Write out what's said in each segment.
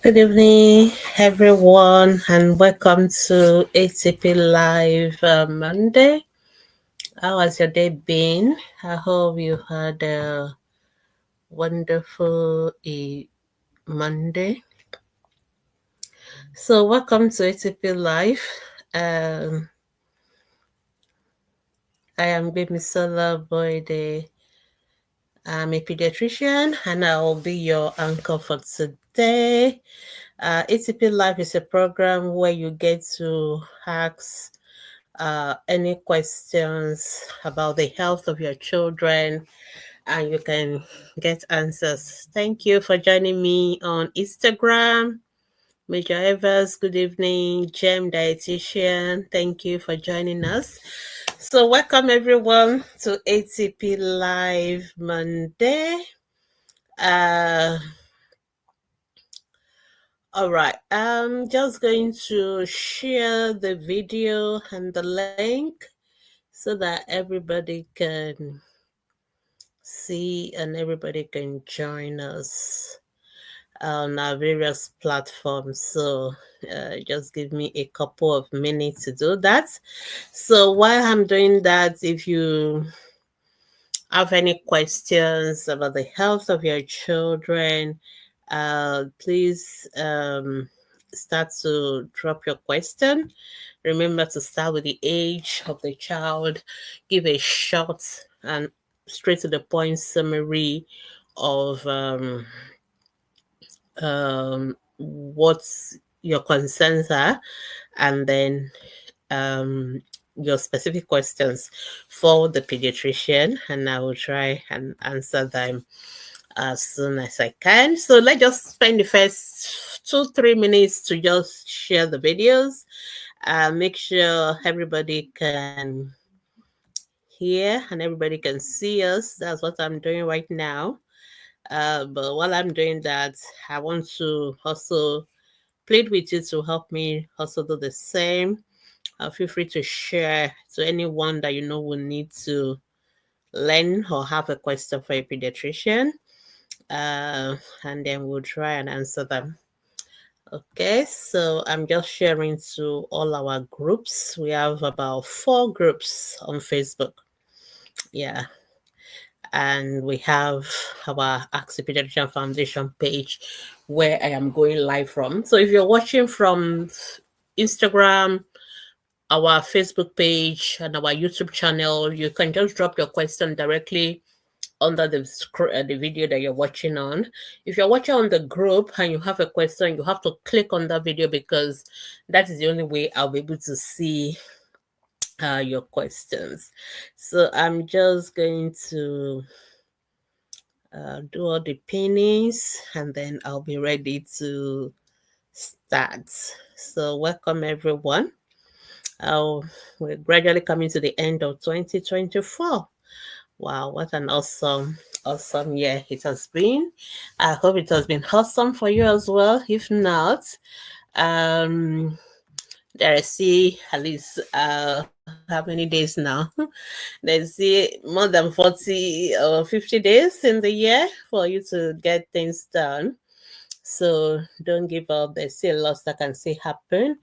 Good evening, everyone, and welcome to ATP Live Monday. How has your day been? I hope you had a wonderful Monday. So, welcome to ATP Live. Um, I am Gbemisola Boyede. I'm a pediatrician, and I will be your anchor for today. ATP Live is a program where you get to ask any questions about the health of your children and you can get answers. Thank you for joining me on Instagram. Major Evers, good evening. Gem Dietitian, thank you for joining us. So, welcome everyone to ATP Live Monday. Uh, all right, I'm just going to share the video and the link so that everybody can see and everybody can join us on our various platforms. So just give me a couple of minutes to do that. So while I'm doing that, if you have any questions about the health of your children, please start to drop your question. Remember to start with the age of the child, give a short and straight to the point summary of what your concerns are, and then your specific questions for the pediatrician, and I will try and answer them as soon as I can. So let's just spend the first 2-3 minutes to just share the videos. Make sure everybody can hear and everybody can see us. That's what I'm doing right now. But while I'm doing that, I want to also plead with you to help me also do the same. Feel free to share to anyone that you know will need to learn or have a question for a pediatrician. And then we'll try and answer them. Okay, so I'm just sharing to all our groups. We have about 4 groups on Facebook. Yeah. And we have our Ask the Pediatrician Foundation page where I am going live from. So if you're watching from Instagram, our Facebook page, and our YouTube channel, you can just drop your question directly under the video that you're watching on. If you're watching on the group and you have a question, you have to click on that video because that is the only way I'll be able to see your questions. So I'm just going to do all the pinnings and then I'll be ready to start. So welcome everyone. We're gradually coming to the end of 2024. Wow, what an awesome year it has been. I hope it has been awesome for you as well. If not, there I see at least how many days now? There's more than 40 or 50 days in the year for you to get things done. So don't give up. There's still a lot that can still happen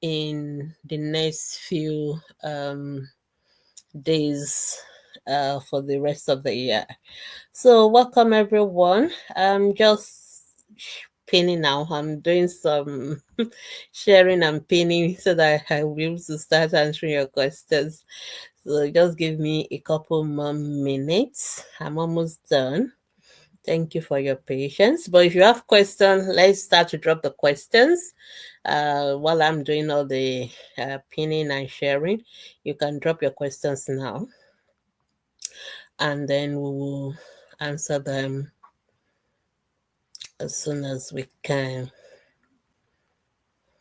in the next few days for the rest of the year. So welcome everyone. I'm just pinning now. I'm doing some sharing and pinning so that I will be able to start answering your questions. So just give me a couple more minutes. I'm almost done. Thank you for your patience. But if you have questions, let's start to drop the questions. While I'm doing all the pinning and sharing, you can drop your questions now. And then we will answer them as soon as we can.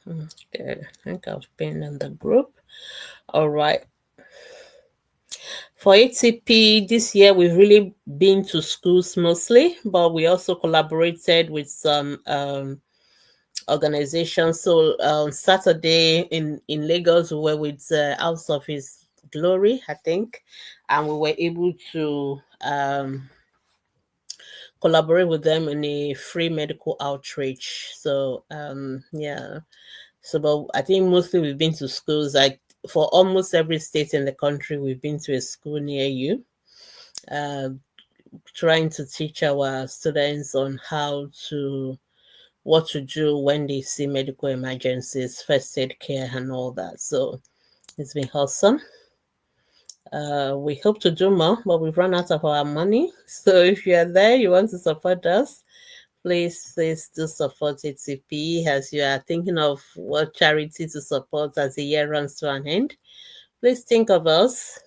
Okay, I think I've pinned in the group. All right. For ATP, this year we've really been to schools mostly, but we also collaborated with some organizations. So on Saturday in Lagos, we were with House of His Glory, I think, and we were able to collaborate with them in a free medical outreach. So yeah. So, but I think mostly we've been to schools. Like for almost every state in the country, we've been to a school near you, uh, trying to teach our students on what to do when they see medical emergencies, first aid care, and all that. So it's been awesome. We hope to do more, but we've run out of our money. So if you're there, you want to support us, please do support ATP as you are thinking of what charity to support as the year runs to an end. Please think of us.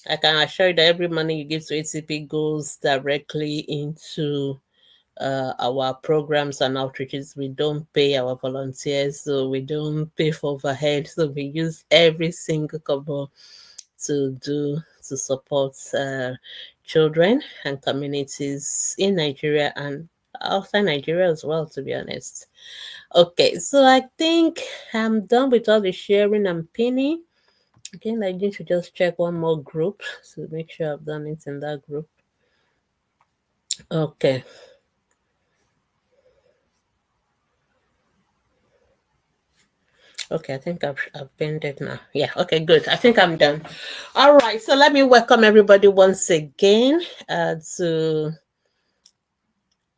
I can assure you that every money you give to ATP goes directly into our programs and outreaches. We don't pay our volunteers, so we don't pay for overhead. So we use every single kobo to support children and communities in Nigeria and outside Nigeria as well, to be honest. Okay, so I think I'm done with all the sharing and pinning. Again, I need to just check one more group to make sure I've done it in that group. Okay. Okay, I think I've pinned it now. Yeah, okay, good. I think I'm done. All right, so let me welcome everybody once again to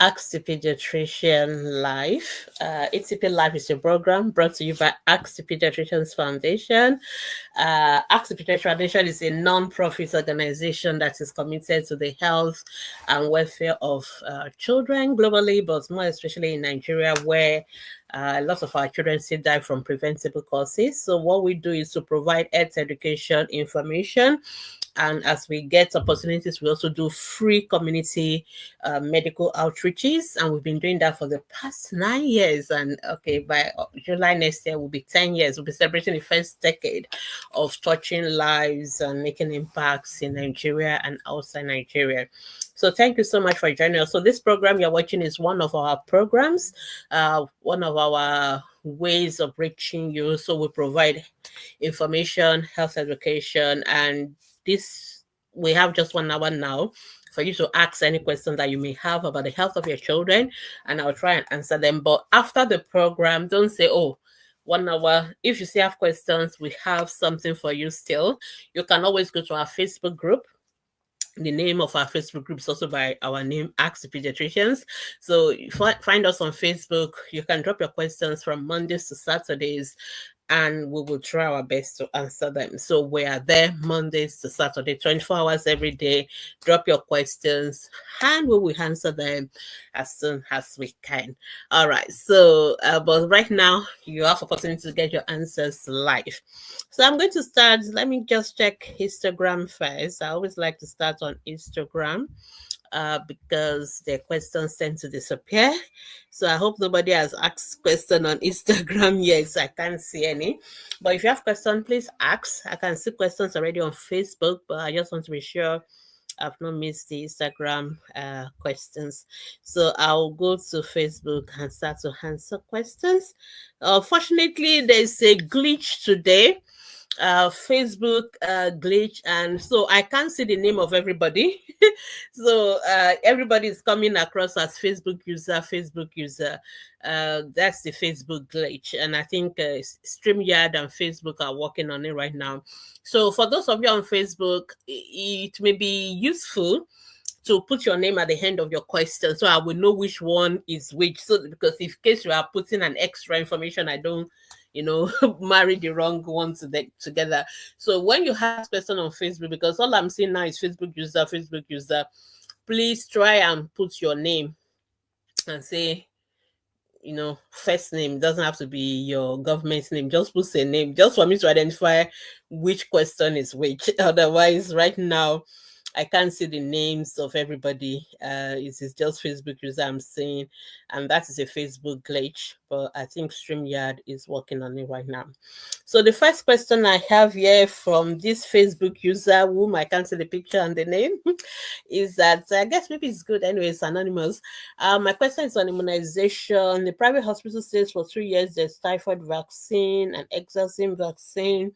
Ask the Pediatrician Live. ATP Live is a program brought to you by Ask the Pediatricians Foundation. Ask the Pediatrician Foundation is a non-profit organization that is committed to the health and welfare of children globally, but more especially in Nigeria, where a lot of our children still die from preventable causes. So what we do is to provide health education information, and as we get opportunities, we also do free community medical outreaches. And we've been doing that for the past 9 years. And okay, by July next year will be 10 years. We'll be celebrating the first decade of touching lives and making impacts in Nigeria and outside Nigeria. So thank you so much for joining us. So this program you're watching is one of our programs, one of our ways of reaching you. So we provide information, health education, and this we have just 1 hour now for you to ask any question that you may have about the health of your children, and I'll try and answer them. But after the program, don't say, oh, 1 hour. If you still have questions, we have something for you still. You can always go to our Facebook group. The name of our Facebook group is also by our name, Ask the Pediatricians. So find us on Facebook. You can drop your questions from Mondays to Saturdays, and we will try our best to answer them. So we are there Mondays to Saturday, 24 hours every day. Drop your questions and we will answer them as soon as we can. All right. So, but right now you have opportunity to get your answers live. So I'm going to start. Let me just check Instagram first. I always like to start on Instagram because their questions tend to disappear. So I hope nobody has asked question on Instagram yet. So I can't see any. But if you have questions, please ask. I can see questions already on Facebook, but I just want to be sure I've not missed the Instagram questions. So I'll go to Facebook and start to answer questions. Fortunately, there's a glitch today, Facebook glitch, and so I can't see the name of everybody. So everybody is coming across as Facebook user, Facebook user. That's the Facebook glitch, and I think StreamYard and Facebook are working on it right now. So for those of you on Facebook, it may be useful to put your name at the end of your question so I will know which one is which. So because if case you are putting an extra information, I don't marry the wrong one together. So when you have question on Facebook, because all I'm seeing now is Facebook user, please try and put your name and say, first name. Doesn't have to be your government name. Just put a name, just for me to identify which question is which. Otherwise, right now, I can't see the names of everybody. It is just Facebook user I'm seeing, and that is a Facebook glitch. But I think StreamYard is working on it right now. So the first question I have here from this Facebook user, whom I can't see the picture and the name, is that I guess maybe it's good anyway. It's anonymous. My question is on immunization. The private hospital says for 3 years there's typhoid vaccine and exorcism vaccine.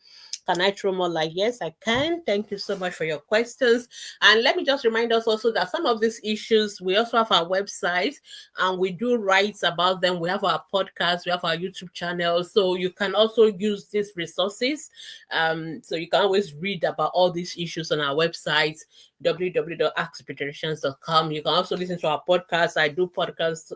Can I throw more light? Yes, I can. Thank you so much for your questions. And let me just remind us also that some of these issues, we also have our website and we do write about them. We have our podcast, we have our YouTube channel. So you can also use these resources. So you can always read about all these issues on our website, www.askpediatricians.com. You can also listen to our podcast. I do podcasts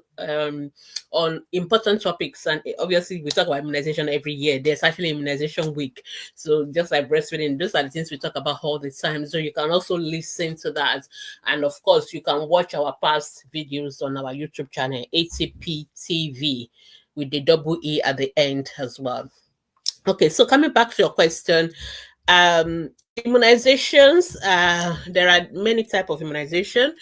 on important topics, and obviously we talk about immunization every year. There's actually immunization week, so just like breastfeeding, those are the things we talk about all the time. So you can also listen to that, and of course you can watch our past videos on our YouTube channel, ATP TV, with the double E at the end as well. Okay, so coming back to your question, immunizations, there are many type of immunization,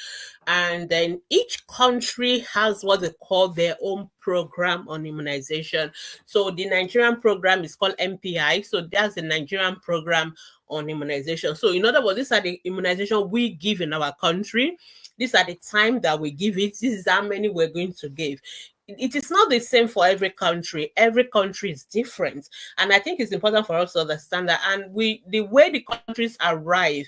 and then each country has what they call their own program on immunization. So the Nigerian program is called MPI, so that's the Nigerian program on immunization. So in other words, these are the immunization we give in our country. These are the time that we give it. This is how many we're going to give. It is not the same for every country. Every country is different, and I think it's important for us to understand that. And the way the countries arrive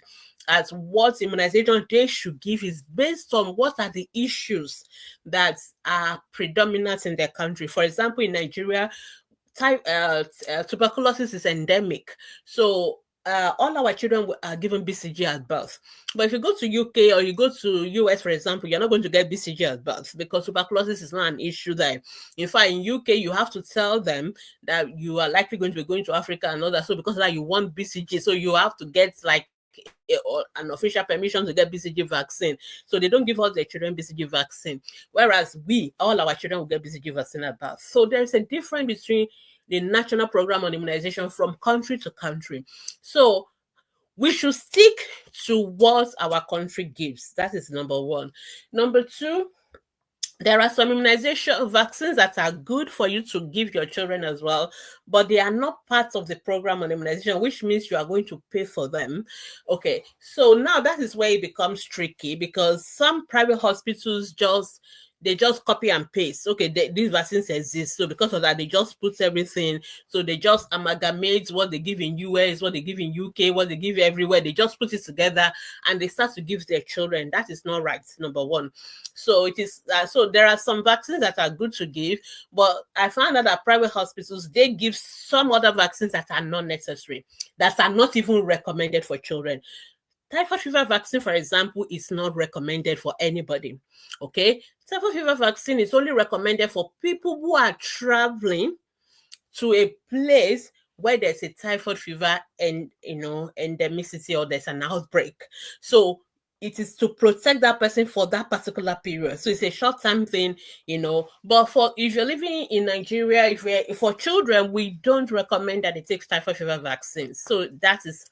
at what immunization they should give is based on what are the issues that are predominant in their country. For example, in Nigeria, tuberculosis is endemic, so all our children are given BCG at birth. But if you go to UK or you go to US, for example, you're not going to get BCG at birth because tuberculosis is not an issue there. In fact, in UK, you have to tell them that you are likely going to be going to Africa and all that. So because of that, you want BCG, so you have to get like an official permission to get BCG vaccine. So they don't give all their children BCG vaccine. Whereas all our children will get BCG vaccine at birth. So there's a difference between the national program on immunization from country to country. So we should stick to what our country gives. That is number one. Number two, there are some immunization vaccines that are good for you to give your children as well, but they are not part of the program on immunization, which means you are going to pay for them. Okay, so now that is where it becomes tricky because some private hospitals just copy and paste. Okay, these vaccines exist, so because of that, they just put everything. So they just amalgamate what they give in US, what they give in UK, what they give everywhere. They just put it together and they start to give their children. That is not right. Number one. So it is. So there are some vaccines that are good to give, but I found out that private hospitals they give some other vaccines that are not necessary, that are not even recommended for children. Typhoid fever vaccine, for example, is not recommended for anybody. Okay, typhoid fever vaccine is only recommended for people who are traveling to a place where there's a typhoid fever and endemicity or there's an outbreak. So it is to protect that person for that particular period. So it's a short-term thing, But if you're living in Nigeria, for children, we don't recommend that they take typhoid fever vaccines. So that is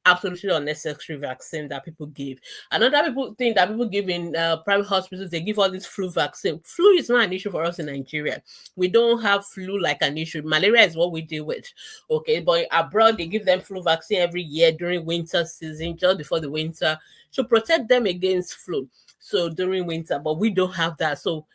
absolutely unnecessary vaccine that people give. Another thing that people give in private hospitals, they give all this flu vaccine. Flu is not an issue for us in Nigeria. We don't have flu like an issue. Malaria is what we deal with. Okay, but abroad they give them flu vaccine every year during winter season, just before the winter, to protect them against flu. So during winter, but we don't have that. So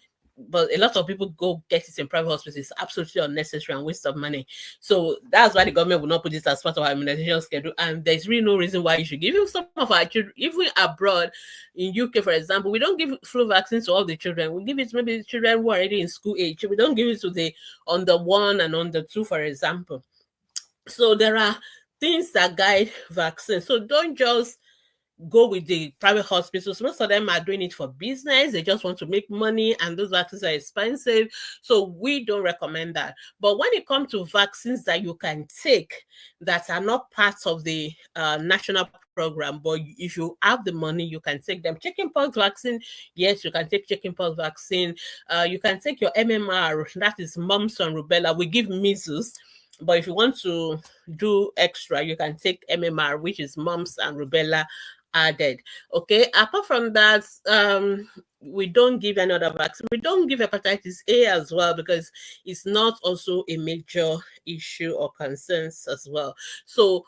but a lot of people go get it in private hospitals. It's absolutely unnecessary and waste of money. So that's why the government will not put this as part of our immunization schedule. And there's really no reason why you should give. Even some of our children, even abroad, in UK, for example, we don't give flu vaccines to all the children. We give it maybe the children who are already in school age. We don't give it to the under 1 and under 2, for example. So there are things that guide vaccines. So don't just go with the private hospitals. Most of them are doing it for business. They just want to make money, and those vaccines are expensive. So we don't recommend that. But when it comes to vaccines that you can take that are not part of the national program, but if you have the money, you can take them. Chickenpox vaccine, yes, you can take chickenpox vaccine. You can take your MMR, that is mumps and rubella. We give measles. But if you want to do extra, you can take MMR, which is mumps and rubella added. Okay, apart from that, we don't give any other vaccine. We don't give hepatitis A as well because it's not also a major issue or concerns as well. So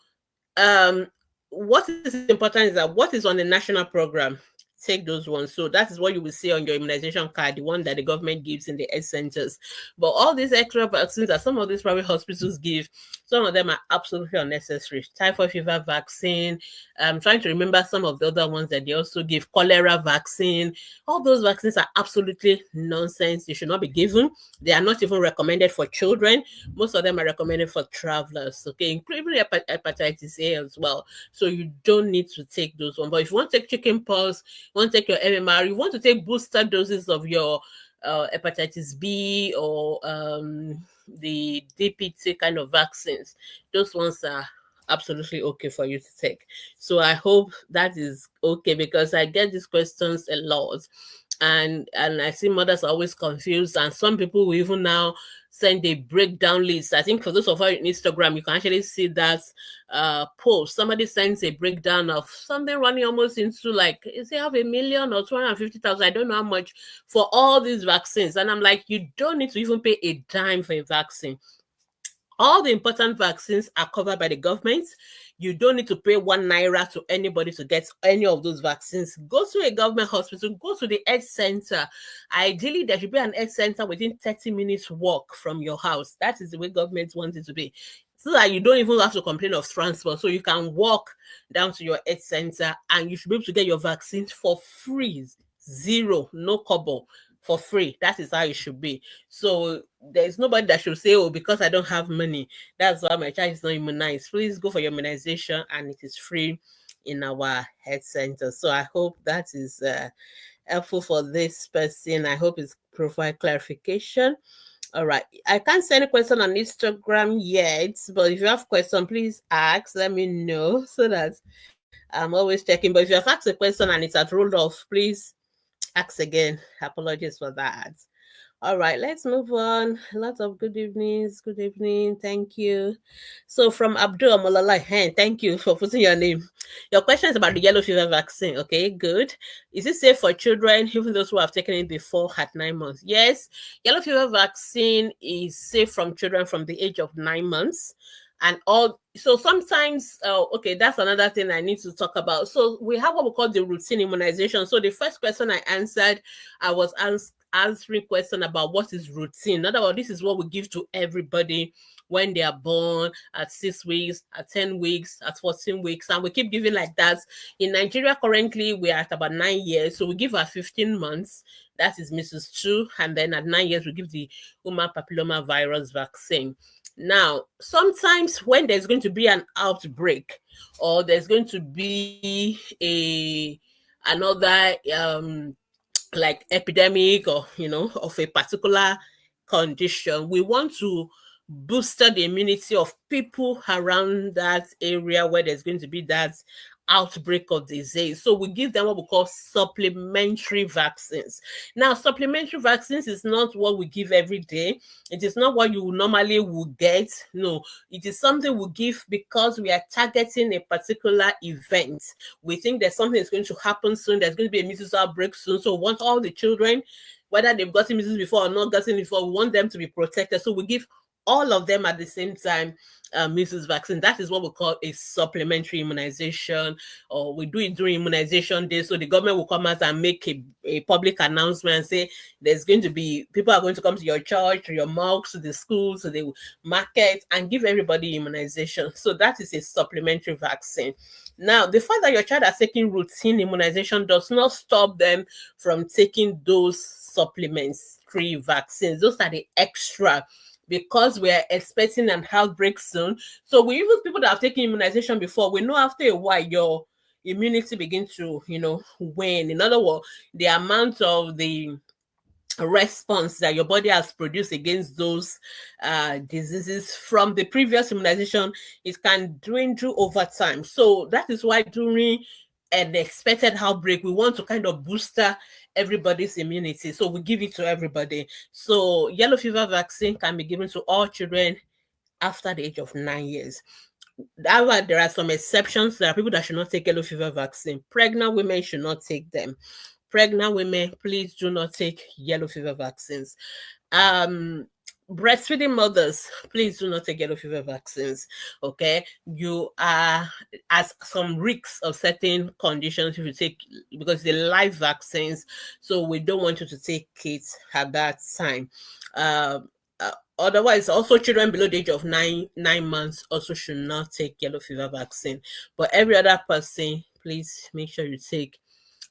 what is important is that what is on the national program? take those ones. So that is what you will see on your immunization card, the one that the government gives in the health centers. But all these extra vaccines that some of these private hospitals give, some of them are absolutely unnecessary. Typhoid fever vaccine, I'm trying to remember some of the other ones that they also give, cholera vaccine. All those vaccines are absolutely nonsense. They should not be given. They are not even recommended for children. Most of them are recommended for travelers, okay, including hepatitis A as well. So you don't need to take those ones. But if you want to take chickenpox, you want to take your MMR, you want to take booster doses of your hepatitis B or the DPT kind of vaccines, those ones are absolutely okay for you to take. So I hope that is okay, because I get these questions a lot, and I see mothers are always confused, and some people will even now send a breakdown list. I think for those of you on Instagram, you can actually see that post. Somebody sends a breakdown of something running almost into like, is it have 1 million or 250,000? I don't know how much for all these vaccines. And I'm like, you don't need to even pay a dime for a vaccine. All the important vaccines are covered by the government. You don't need to pay 1 naira to anybody to get any of those vaccines. Go to a government hospital, go to the health center. Ideally, there should be an health center within 30 minutes walk from your house. That is the way government wants it to be. So that you don't even have to complain of transport. So you can walk down to your health center and you should be able to get your vaccines for free. Zero, no kobo, for free. That is how it should be. So there's nobody that should say, oh, because I don't have money, that's why my child is not immunized. Please go for your immunization, and it is free in our health center. So I hope that is helpful for this person. I hope it's provide clarification. All right. I can't send a question on Instagram yet, but if you have question, please ask. Let me know so that I'm always checking. But if you have asked a question and it's at rolled off, please ask again. Apologies for that. All right, let's move on. Lots of good evenings. Good evening. Thank you. So from Abdul Malala, thank you for putting your name. Your question is about the yellow fever vaccine. Okay, good. Is it safe for children, even those who have taken it before at 9 months? Yes, yellow fever vaccine is safe from children from the age of 9 months. And all, so sometimes, okay, that's another thing I need to talk about. So we have what we call the routine immunization. So the first question I answered, I was answering question about what is routine. In other words, this is what we give to everybody when they are born, at 6 weeks, at 10 weeks, at 14 weeks, and we keep giving like that. In Nigeria, currently, we are at about 9 years, so we give at 15 months, that is Mrs. 2, and then at 9 years, we give the human papilloma virus vaccine. Now, sometimes when there's going to be an outbreak, or there's going to be another like epidemic, or of a particular condition, we want to booster the immunity of people around that area where there's going to be that outbreak of disease. So we give them what we call supplementary vaccines. Now, supplementary vaccines is not what we give every day. It is not what you normally would get. No, it is something we give because we are targeting a particular event. We think that something is going to happen soon. There's going to be a measles outbreak soon. So we want all the children, whether they've gotten measles before or not gotten it before, we want them to be protected. So we give all of them at the same time measles vaccine. That is what we call a supplementary immunization, or we do it during immunization day. So the government will come out and make a public announcement and say there's going to be, people are going to come to your church, to your mosque, to the schools, to the market, and give everybody immunization. So that is a supplementary vaccine. Now, the fact that your child is taking routine immunization does not stop them from taking those supplementary vaccines. Those are the extra, because we are expecting an outbreak soon. So we even people that have taken immunization before, we know after a while your immunity begins to, wane. In other words, the amount of the response that your body has produced against those diseases from the previous immunization, it can dwindle over time. So that is why during an expected outbreak, we want to kind of booster everybody's immunity. So we give it to everybody. So yellow fever vaccine can be given to all children after the age of 9 years. However, there are some exceptions. There are people that should not take yellow fever vaccine. Pregnant women should not take them. Pregnant women, please do not take yellow fever vaccines. breastfeeding mothers, please do not take yellow fever vaccines. Okay, you are at some risks of certain conditions if you take, because they're live vaccines, so we don't want you to take it at that time. um Otherwise, also children below the age of 9 months also should not take yellow fever vaccine. But every other person, please make sure you take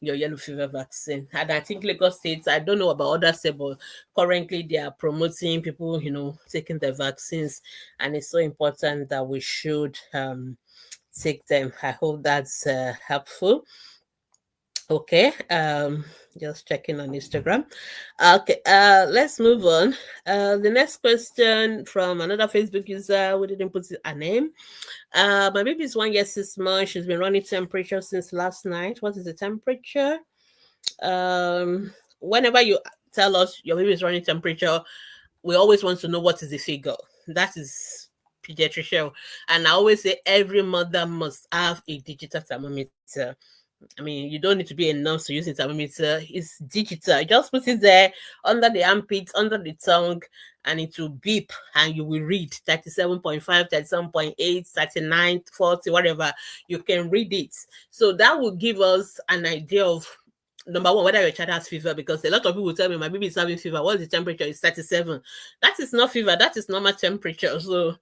your yellow fever vaccine. And I think Lagos State, I don't know about other states, but currently they are promoting people, taking the vaccines. And it's so important that we should take them. I hope that's helpful. Okay, just checking on Instagram. Okay, let's move on. The next question from another Facebook user. We didn't put a name. My baby is 1 year 6 months. She's been running temperature since last night. What is the temperature? Whenever you tell us your baby is running temperature, we always want to know what is the figure. That is pediatrician. And I always say every mother must have a digital thermometer. I mean, you don't need to be a nurse to use a thermometer. It's digital. You just put it there under the armpit, under the tongue, and it will beep, and you will read 37.5, 37.8, 39, 40, whatever. You can read it. So that will give us an idea of, number one, whether your child has fever, because a lot of people will tell me my baby is having fever. What's the temperature? It's 37. That is not fever. That is normal temperature. So,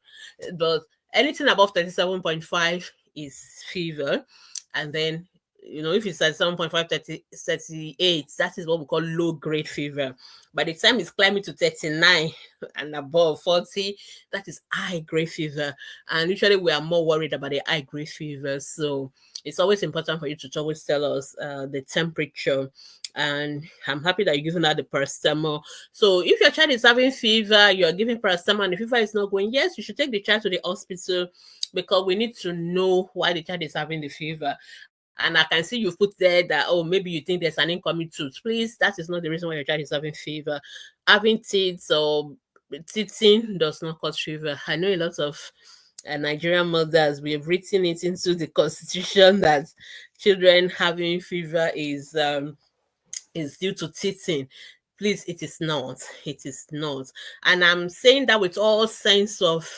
but anything above 37.5 is fever. And then, if it's at 7.5, 38, that is what we call low grade fever. By the time it's climbing to 39 and above 40, that is high grade fever. And usually we are more worried about the high grade fever. So it's always important for you to always tell us the temperature. And I'm happy that you're giving out the paracetamol. So if your child is having fever, you're giving paracetamol and the fever is not going, yes, you should take the child to the hospital, because we need to know why the child is having the fever. And I can see you've put there that, oh, maybe you think there's an incoming tooth. Please, that is not the reason why your child is having fever. Having teeth or teething does not cause fever. I know a lot of Nigerian mothers, we have written it into the constitution that children having fever is due to teething. Please, it is not. It is not. And I'm saying that with all sense of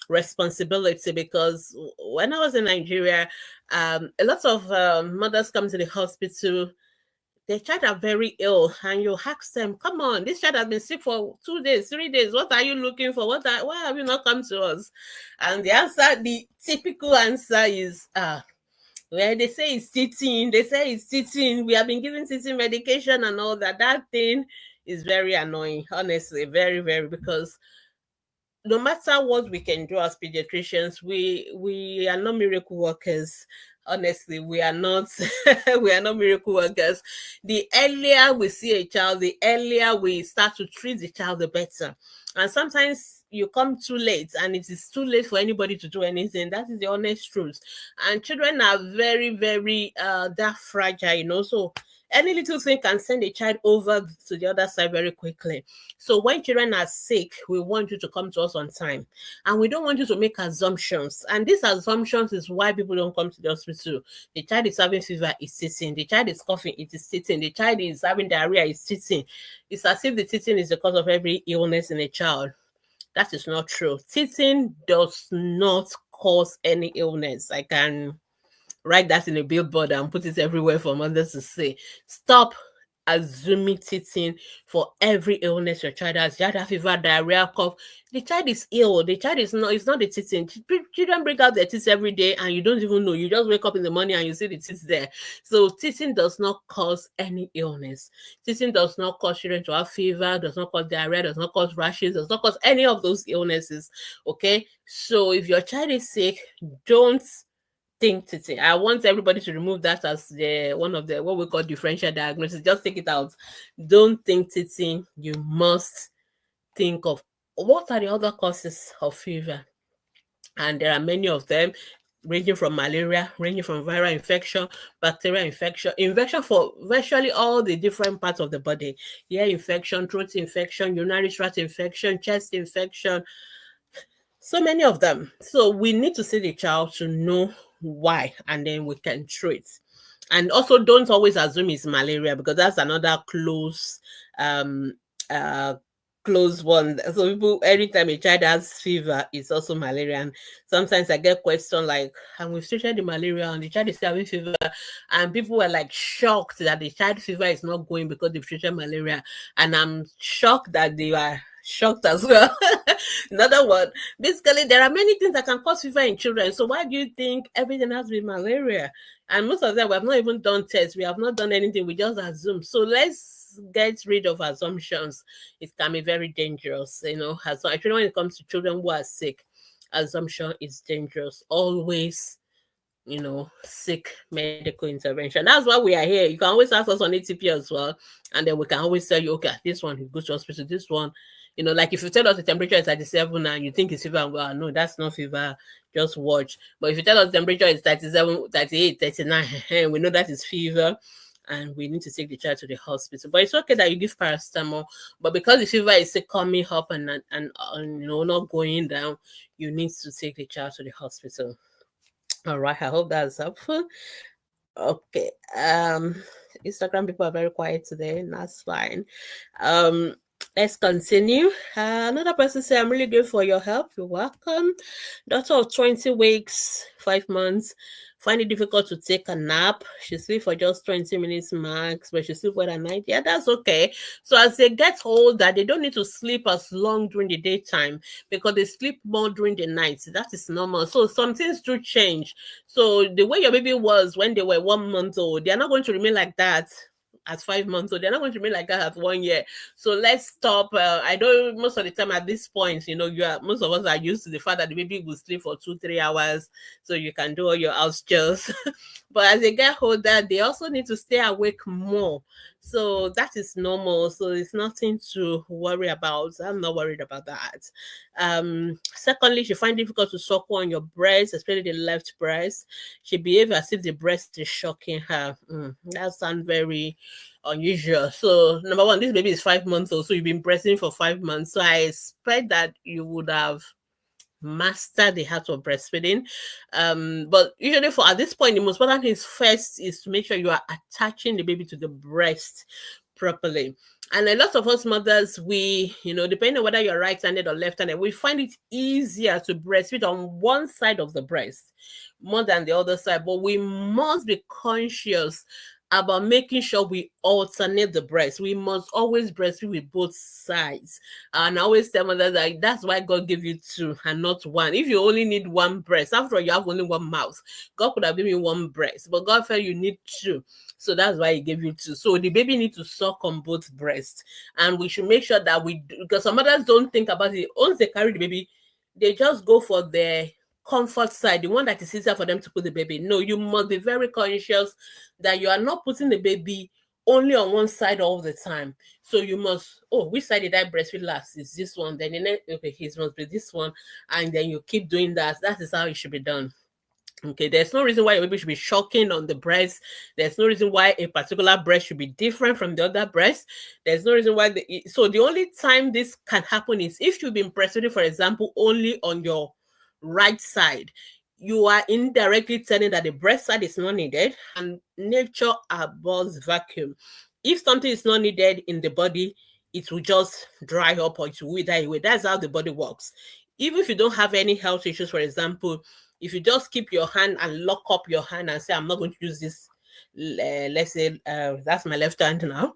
responsibility, because when I was in Nigeria, a lot of mothers come to the hospital. Their child are very ill, and you ask them, "Come on, this child has been sick for 2 days, 3 days. What are you looking for? Why have you not come to us?" And the typical answer is, well, they say it's teething. They say it's teething. We have been giving teething medication and all that. That thing is very annoying, honestly, very, very, because no matter what we can do as pediatricians, we are not miracle workers. Honestly, we are not. We are not miracle workers. The earlier we see a child, the earlier we start to treat the child, the better. And sometimes you come too late, and it is too late for anybody to do anything. That is the honest truth. And children are very, very that fragile. So any little thing can send a child over to the other side very quickly. So when children are sick, we want you to come to us on time. And we don't want you to make assumptions. And these assumptions is why people don't come to the hospital. The child is having fever, it's teething. The child is coughing, it is teething. The child is having diarrhea, it's teething. It's as if the teething is the cause of every illness in a child. That is not true. Teething does not cause any illness. I can write that in a billboard and put it everywhere for mothers to see. Stop assuming teething for every illness your child has. You have fever, diarrhea, cough. The child is ill. The child is not, it's not the teething. Children bring out their teeth every day and you don't even know. You just wake up in the morning and you see the teeth there. So teething does not cause any illness. Teething does not cause children to have fever, does not cause diarrhea, does not cause rashes, does not cause any of those illnesses. Okay? So if your child is sick, don't think teething. I want everybody to remove that as one of the what we call differential diagnosis. Just take it out. Don't think teething. You must think of what are the other causes of fever, and there are many of them, ranging from malaria, ranging from viral infection, bacterial infection for virtually all the different parts of the body, ear infection, throat infection, urinary tract infection, chest infection, so many of them. So we need to see the child to know why, and then we can treat. And also, don't always assume it's malaria, because that's another close um uh close one. So people, anytime a child has fever, it's also malaria. And sometimes I get question like, and we've treated the malaria and the child is still having fever. And people were like shocked that the child fever is not going because they've treated malaria. And I'm shocked that they are shocked as well. In other words, basically there are many things that can cause fever in children. So why do you think everything has to be malaria? And most of them, we have not even done tests. We have not done anything. We just assume. So let's get rid of assumptions. It can be very dangerous, Actually, when it comes to children who are sick, assumption is dangerous. Always, seek medical intervention. That's why we are here. You can always ask us on ATP as well, and then we can always tell you, okay, this one you go to hospital, this one, like if you tell us the temperature is 37 and you think it's fever, well, no, that's not fever, just watch. But if you tell us the temperature is 37, 38, 39, we know that is fever, and we need to take the child to the hospital. But it's okay that you give paracetamol, but because the fever is still coming up and not going down, you need to take the child to the hospital. All right, I hope that's helpful. Okay. Instagram people are very quiet today, and that's fine. Let's continue. Another person said, I'm really good for your help. You're welcome. Daughter of 20 weeks, 5 months, find it difficult to take a nap. She sleep for just 20 minutes max, but she sleep well at night. Yeah, that's okay. So as they get older, they don't need to sleep as long during the daytime because they sleep more during the night. That is normal. So some things do change. So the way your baby was when they were 1 month old, they are not going to remain like that at 5 months old. They're not going to remain like that at 1 year. So let's stop. I know most of the time at this point, most of us are used to the fact that the baby will sleep for 2-3 hours, so you can do all your house chores. But as they get older, they also need to stay awake more. So that is normal. So it's nothing to worry about. I'm not worried about that. Secondly, she find it difficult to suckle on your breast, especially the left breast. She behaves as if the breast is shocking her. That sounds very unusual. So number one, this baby is 5 months old, so you've been breastfeeding for 5 months. So I expect that you would have master the art of breastfeeding. But usually for at this point, the most important thing first is to make sure you are attaching the baby to the breast properly. And a lot of us mothers, we, depending on whether you're right-handed or left-handed, we find it easier to breastfeed on one side of the breast more than the other side. But we must be conscious about making sure we alternate the breast. We must always breastfeed with both sides. And I always tell mothers that that's why God gave you two and not one. If you only need one breast, after all, you have only one mouth. God could have given you one breast, but God felt you need two. So that's why he gave you two. So the baby needs to suck on both breasts. And we should make sure that we do, because some mothers don't think about it. Once they carry the baby, they just go for their comfort side, the one that is easier for them to put the baby. No, you must be very conscious that you are not putting the baby only on one side all the time. So you must, which side did I breastfeed last? Is this one? Then the next, okay, his must be this one. And then you keep doing that. That is how it should be done. Okay, there's no reason why your baby should be shocking on the breast. There's no reason why a particular breast should be different from the other breast. There's no reason why. So the only time this can happen is if you've been breastfeeding, for example, only on your right side. You are indirectly telling that the breast side is not needed, and nature abhors vacuum. If something is not needed in the body, it will just dry up or it will wither away. That's how the body works. Even if you don't have any health issues, for example, if you just keep your hand and lock up your hand and say, I'm not going to use this, let's say that's my left hand now,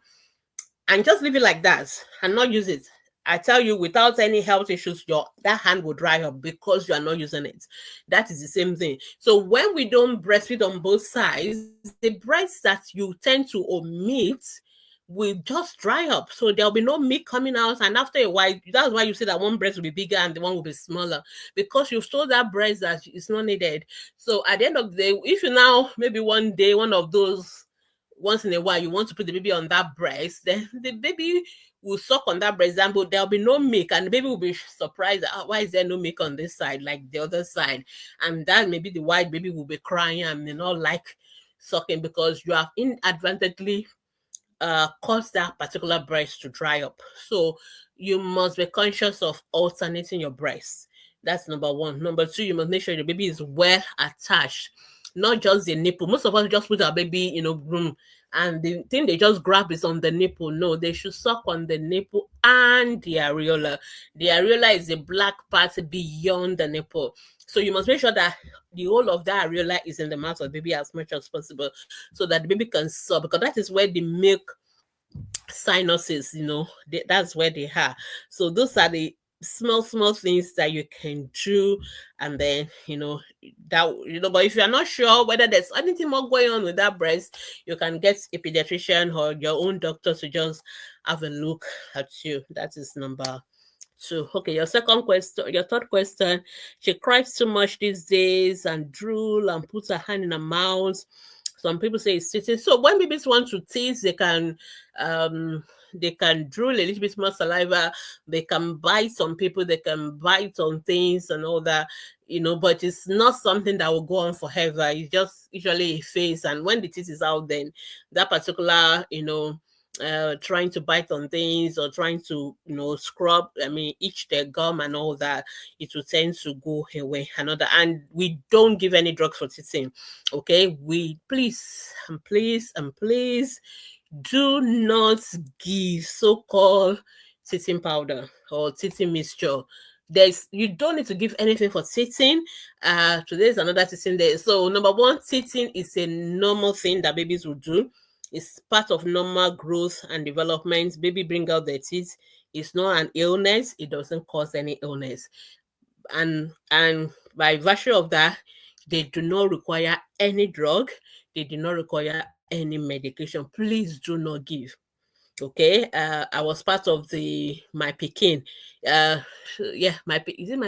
and just leave it like that and not use it, I tell you, without any health issues, that hand will dry up because you are not using it. That is the same thing. So when we don't breastfeed on both sides, the breast that you tend to omit will just dry up. So there'll be no milk coming out. And after a while, that's why you say that one breast will be bigger and the one will be smaller, because you've told that breast that it's not needed. So at the end of the day, if you now, maybe one day, one of those, once in a while, you want to put the baby on that breast, then the baby will suck on that breast, but there'll be no milk, and the baby will be surprised, why is there no milk on this side like the other side? And that maybe the white baby will be crying and may not like sucking because you have inadvertently caused that particular breast to dry up. So you must be conscious of alternating your breast. That's number one. Number two, you must make sure the baby is well attached, not just the nipple. Most of us just put our baby, room and the thing they just grab is on the nipple. No, they should suck on the nipple and the areola. The areola is the black part beyond the nipple. So you must make sure that the whole of that areola is in the mouth of the baby as much as possible, so that the baby can suck, because that is where the milk sinuses, that's where they are. So those are the small things that you can do. And then but if you're not sure whether there's anything more going on with that breast, you can get a pediatrician or your own doctor to just have a look at you. That is number two. Okay, your third question. She cries too much these days and drool and puts her hand in her mouth. Some people say it's teething. So when babies want to tease, they can drool a little bit more saliva. They can bite on people. They can bite on things and all that. But it's not something that will go on forever. It's just usually a phase. And when the teeth is out, then that particular trying to bite on things or trying to scrub, itch their gum and all that, it will tend to go away. And we don't give any drugs for teething. Okay, we please do not give so-called teething powder or teething mixture. You don't need to give anything for teething. Today's another teething day. So number one, teething is a normal thing that babies will do. It's part of normal growth and development. Baby bring out their teeth. It's not an illness. It doesn't cause any illness. And by virtue of that, they do not require any drug. They do not require any medication. Please do not give. Okay, I was part of my Pekin. Is it my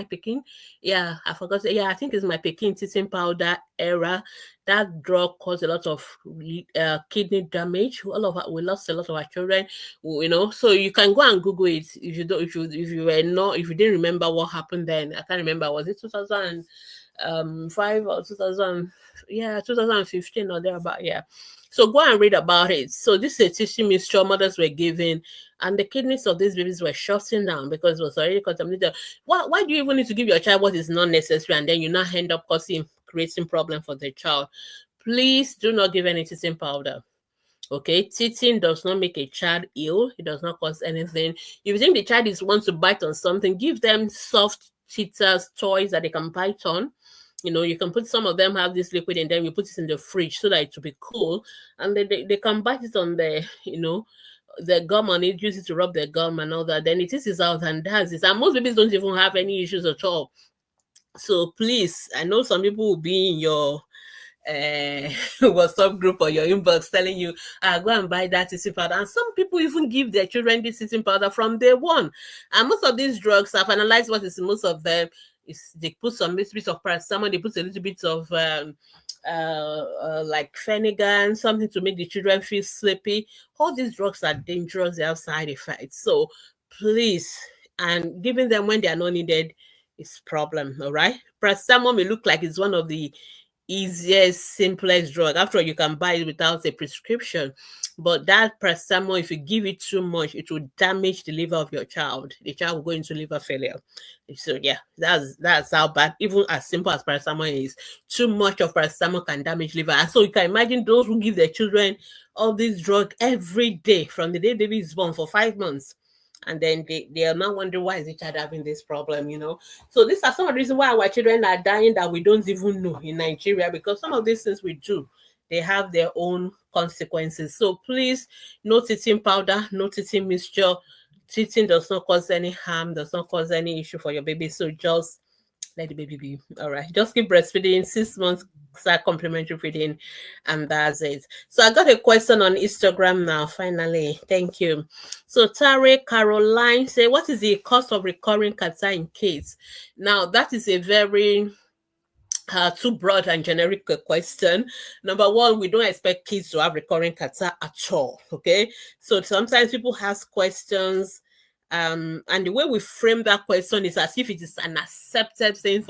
Pekin? Yeah, I forgot. Yeah, I think it's my Pekin teething powder era. That drug caused a lot of kidney damage. We lost a lot of our children. So you can go and Google it if you don't. If you didn't remember what happened then. I can't remember. Was it 2005 or 2015 or thereabout? Yeah. So go and read about it. So this is a tissue mixture mothers were giving, and the kidneys of these babies were shutting down because it was already contaminated. Why do you even need to give your child what is not necessary, and then you now end up creating problem for the child? Please do not give any teething powder. Okay, teething does not make a child ill. It does not cause anything. If you think the child wants to bite on something, give them soft teethers, toys that they can bite on. You can put, some of them have this liquid in them, you put it in the fridge so that it will be cool, and they can bite it on the gum on it, use it to rub their gum and all that. Then it is out and that's it. And most babies don't even have any issues at all. So please, I know some people will be in your WhatsApp group or your inbox telling you, go and buy that teething powder. And some people even give their children this teething powder from day one. And most of these drugs, I've analyzed what is most of them. They put some little bit of paracetamol, they put a little bit of like Phenergan, something to make the children feel sleepy. All these drugs are dangerous, they have side effects. So please, and giving them when they are not needed is problem. All right, paracetamol may look like it's one of the easiest, simplest drug. After all, you can buy it without a prescription. But that paracetamol, if you give it too much, it will damage the liver of your child. The child will go into liver failure. So yeah, that's how bad. Even as simple as paracetamol is, too much of paracetamol can damage liver. And so you can imagine those who give their children all this drug every day from the day baby is born for 5 months. And then they are now wondering, why is the child having this problem, So these are some of the reasons why our children are dying that we don't even know in Nigeria, because some of these things we do, they have their own consequences. So please, no teething powder, no teething mixture. Teething does not cause any harm, does not cause any issue for your baby. So just let the baby be. All right. Just keep breastfeeding. 6 months, start complementary feeding, and that's it. So I got a question on Instagram now, finally. Thank you. So Tare Caroline say, what is the cost of recurring catarrh in kids? Now, that is a very too broad and generic question. Number one, we don't expect kids to have recurring catarrh at all. Okay. So sometimes people ask questions, and the way we frame that question is as if it is an accepted thing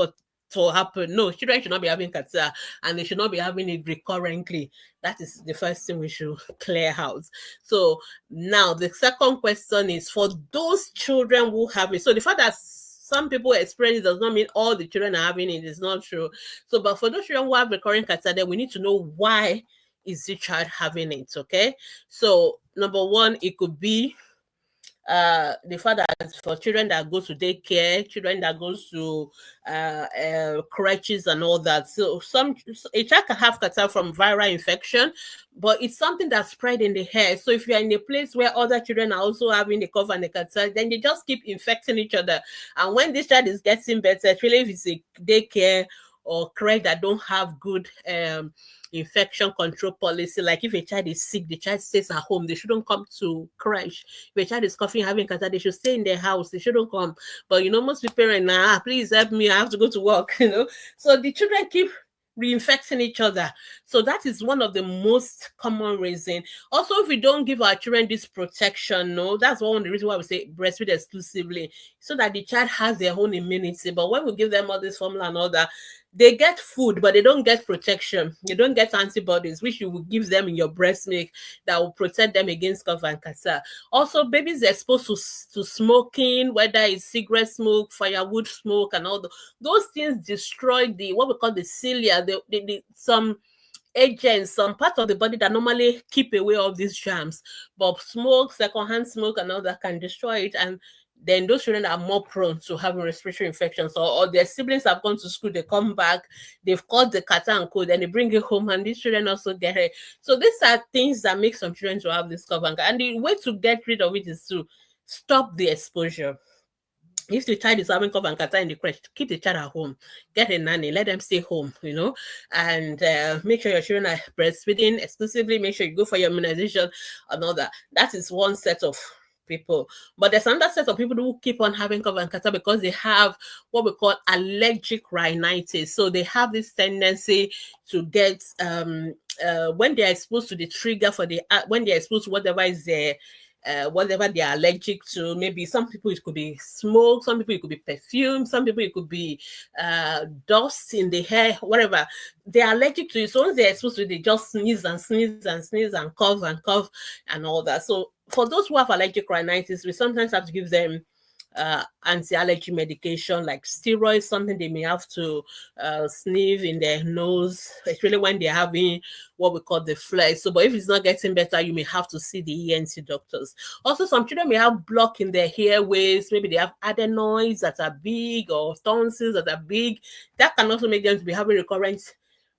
to happen. No, children should not be having catarrh, and they should not be having it recurrently. That is the first thing we should clear out. So now the second question is for those children who have it. So the fact that some people experience it does not mean all the children are having it. It's not true. So, but for those children who have recurring catarrh, then we need to know why is the child having it? Okay, so number one, it could be the father, for children that go to daycare, children that goes to crutches and all that. So a child can have catarrh from viral infection, but it's something that's spread in the hair. So if you're in a place where other children are also having the cough and the catarrh, then they just keep infecting each other. And when this child is getting better, especially if it's a daycare or crèche that don't have good infection control policy, like if a child is sick, the child stays at home, they shouldn't come to crèche. If a child is coughing, having catarrh, they should stay in their house, they shouldn't come. But most parents now, please help me, I have to go to work. So the children keep reinfecting each other. So that is one of the most common reasons. Also, if we don't give our children this protection, that's one of the reasons why we say breastfeed exclusively, so that the child has their own immunity. But when we give them all this formula and all that, they get food, but they don't get protection. You don't get antibodies, which you will give them in your breast milk that will protect them against cough and catarrh. Also, babies are exposed to smoking, whether it's cigarette smoke, firewood smoke, and all those things destroy what we call the cilia, some agents, some parts of the body that normally keep away all these germs. But smoke, secondhand smoke, and all that can destroy it. And then those children are more prone to having respiratory infections, or their siblings have gone to school, they come back, they've caught the catarrh and cold, and they bring it home, and these children also get it. So these are things that make some children to have this cough and the way to get rid of it is to stop the exposure. If the child is having cough and catarrh in the crèche, keep the child at home, get a nanny, let them stay home, and make sure your children are breastfeeding exclusively, make sure you go for your immunization and all that. That is one set of people. But there's another set of people who keep on having cough and catarrh because they have what we call allergic rhinitis. So they have this tendency to get when they're exposed to the trigger when they're exposed to whatever is there, whatever they are allergic to. Maybe some people it could be smoke, some people it could be perfume, some people it could be dust in the hair, whatever. They are allergic to it. So once they're exposed to it, they just sneeze and sneeze and sneeze and cough and all that. So for those who have allergic rhinitis, we sometimes have to give them anti-allergy medication like steroids, something they may have to sniff in their nose, especially when they're having what we call the flare. So, but if it's not getting better, you may have to see the ENT doctors. Also, some children may have block in their airways. Maybe they have adenoids that are big or tonsils that are big. That can also make them to be having recurrent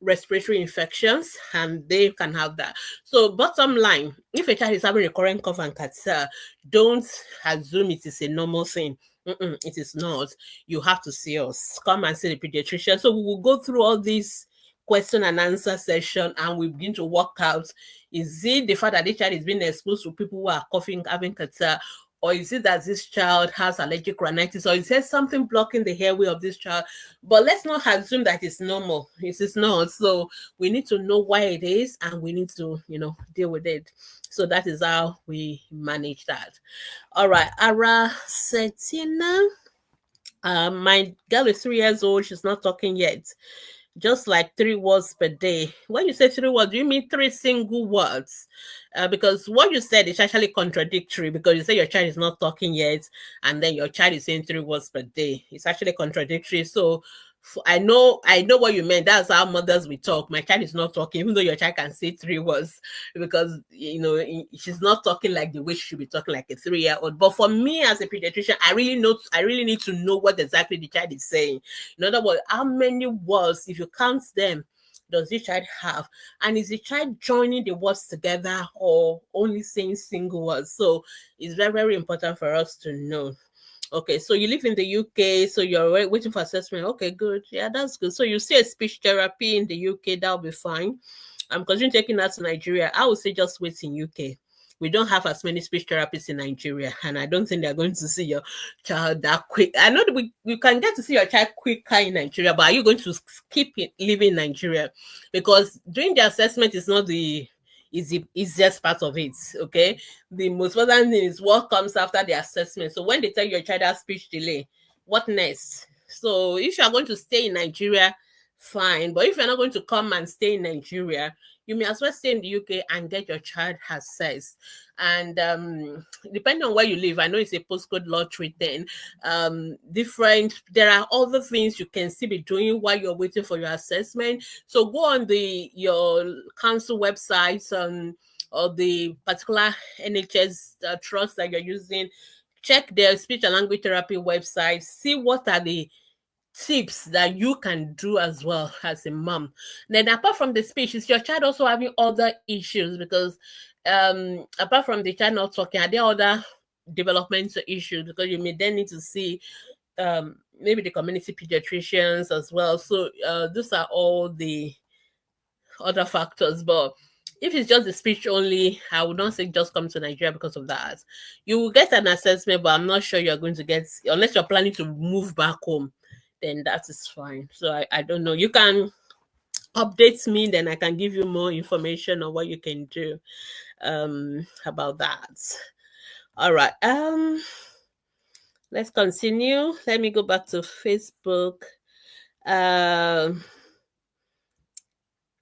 respiratory infections, and they can have that. So bottom line, if a child is having recurrent cough and catarrh, don't assume it is a normal thing. It is not. You have to see us. Come and see the pediatrician. So we will go through all these question and answer session, and we begin to work out, is it the fact that this child is being exposed to people who are coughing, having catarrh, or is it that this child has allergic rhinitis, or is there something blocking the airway of this child? But let's not assume that it's normal. It is not. So we need to know why it is, and we need to, deal with it. So that is how we manage that. All right, Ara Setina. My girl is 3 years old. She's not talking yet. Just like 3 words per day. When you say 3 words, do you mean 3 single words? Because what you said is actually contradictory, because you say your child is not talking yet, and then your child is saying 3 words per day. It's actually contradictory. So I know what you meant. That's how mothers will talk. My child is not talking, even though your child can say 3 words, because she's not talking like the way she should be talking, like a 3-year-old. But for me as a pediatrician, I really need to know what exactly the child is saying. In other words, how many words, if you count them, does the child have? And is the child joining the words together or only saying single words? So it's very, very important for us to know. Okay, so you live in the UK, so you're waiting for assessment. Okay, good. Yeah, that's good. So you see a speech therapy in the UK, that'll be fine. Because you're taking that to Nigeria, I would say just wait in UK. We don't have as many speech therapists in Nigeria, and I don't think they're going to see your child that quick. I know that we can get to see your child quicker in Nigeria, but are you going to keep living in Nigeria? Because doing the assessment is not the easiest part of it. Okay, the most important thing is what comes after the assessment. So when they tell your child has speech delay, what next? So if you are going to stay in Nigeria, fine. But if you're not going to come and stay in Nigeria, you may as well stay in the UK and get your child assessed. And depending on where you live, I know it's a postcode lottery then. There are other things you can still be doing while you're waiting for your assessment. So go on your council websites or the particular NHS trust that you're using. Check their speech and language therapy website. See what are the tips that you can do as well as a mom. Then apart from the speech, is your child also having other issues? Because apart from the child not talking, are there other developmental issues? Because you may then need to see maybe the community pediatricians as well. So those are all the other factors. But if it's just the speech only, I would not say just come to Nigeria because of that. You will get an assessment, but I'm not sure you're going to get, unless you're planning to move back home, then that is fine. So I don't know. You can update me, then I can give you more information on what you can do about that. All right. Let's continue. Let me go back to Facebook.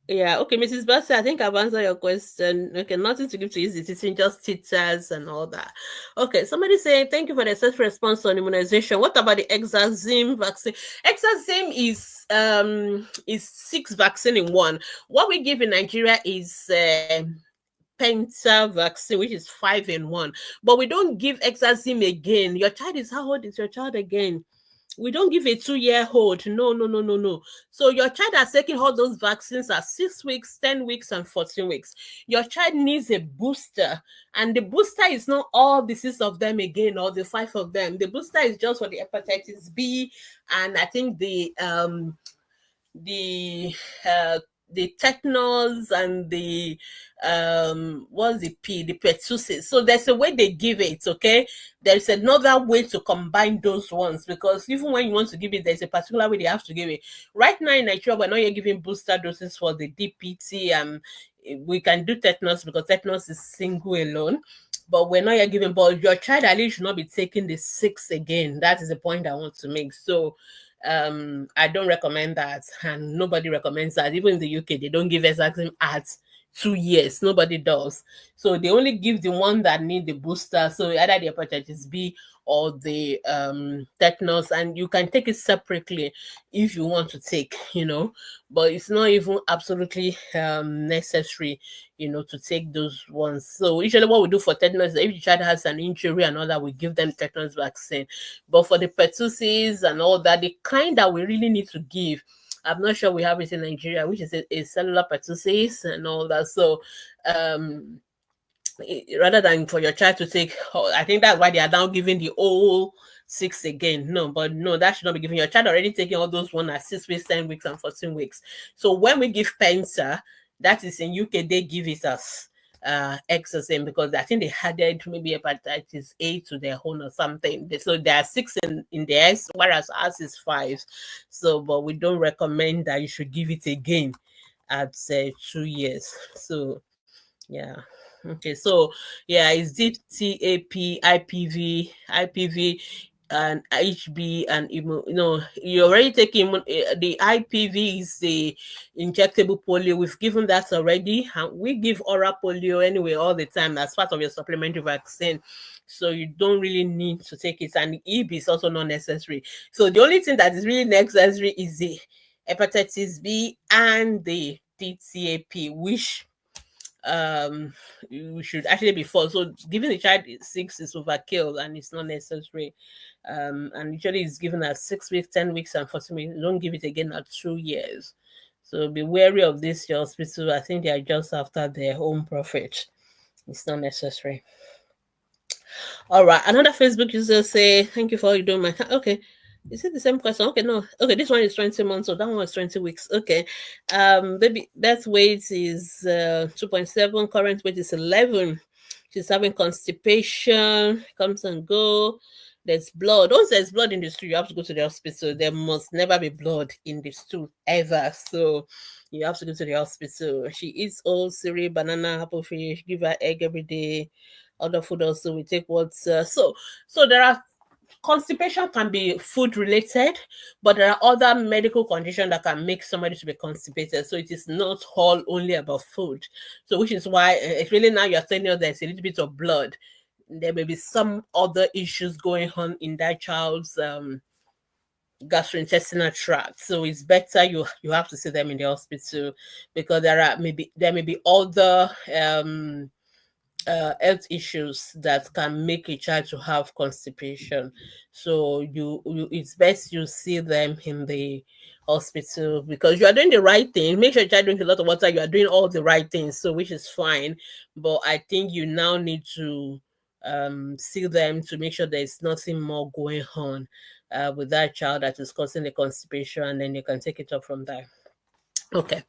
Yeah, okay, Mrs. Bassey, I think I've answered your question. Okay, nothing to give to easy teaching, just titters and all that. Okay, somebody saying, thank you for the self response on immunization. What about the Exazim vaccine? Exazim is 6 vaccine in one. What we give in Nigeria is Penta vaccine, which is 5 in 1. But we don't give Exazim again. Your child is, how old is your child again? We don't give a 2-year-old. No. So your child has taken all those vaccines at 6 weeks, 10 weeks, and 14 weeks. Your child needs a booster. And the booster is not all the 6 of them again, or the 5 of them. The booster is just for the hepatitis B, and I think the tetanus and the what's the pertussis. So there's a way they give it. Okay, there's another way to combine those ones, because even when you want to give it, there's a particular way they have to give it. Right now in Nigeria, we're not yet giving booster doses for the DPT. We can do tetanus because tetanus is single alone, but we're not yet giving. But your child at least should not be taking the 6 again. That is the point I want to make. So I don't recommend that, and nobody recommends that. Even in the UK, they don't give Exazim at 2 years. Nobody does. So they only give the one that need the booster. So either the hepatitis B or the tetanus, and you can take it separately if you want to take, but it's not even absolutely necessary, to take those ones. So usually what we do for tetanus is if the child has an injury and all that, we give them tetanus vaccine. But for the pertussis and all that, the kind that we really need to give, I'm not sure we have it in Nigeria, which is a cellular pertussis and all that. So rather than for your child to take, I think that's why they are now giving the whole 6 again. No, that should not be given. Your child already taking all those one at 6 weeks, 10 weeks, and 14 weeks. So when we give Penta, that is in UK, they give it as Exazim, because I think they added maybe hepatitis A to their own or something. So there are 6 in theirs, whereas ours is 5. So, but we don't recommend that you should give it again at 2 years. So, yeah. Okay, so yeah, it's DTAP, IPV, and HB, and you're already taking the IPV is the injectable polio. We've given that already, and we give oral polio anyway all the time as part of your supplementary vaccine. So you don't really need to take it, and the EB is also not necessary. So the only thing that is really necessary is the hepatitis B and the DTAP, which we should actually be 4. So giving the child 6 is overkill, and it's not necessary. And usually it's given at 6 weeks, 10 weeks, and 14 weeks. Don't give it again at 2 years. So be wary of this, your hospital. I think they are just after their own profit. It's not necessary. All right, another Facebook user say, thank you for all you doing. Okay, is it the same question? Okay, no. Okay, this one is 20 months, so that one is 20 weeks. Okay. Baby birth weight is 2.7, current weight is 11. She's having constipation, comes and go. There's blood. Once there's blood in the stool, you have to go to the hospital. There must never be blood in the stool ever. So you have to go to the hospital. She eats all cereal, banana, apple fish, give her egg every day. Other food also we take what's so there are constipation can be food related, but there are other medical conditions that can make somebody to be constipated. So it is not all only about food. So which is why it's really now you're telling us there's a little bit of blood. There may be some other issues going on in that child's gastrointestinal tract. So it's better you have to see them in the hospital, because there may be other health issues that can make a child to have constipation. So it's best you see them in the hospital, because you are doing the right thing. Make sure your child drinks a lot of water. You are doing all the right things, so which is fine. But I think you now need to see them to make sure there's nothing more going on with that child that is causing the constipation, and then you can take it up from there. Okay.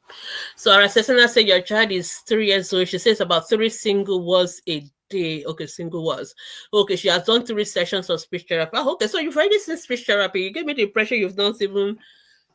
So our assessor said your child is 3 years old. She says about 3 single words a day. Okay, single words. Okay, she has done 3 sessions of speech therapy. Oh, okay, so you've already seen speech therapy. You gave me the impression you've not even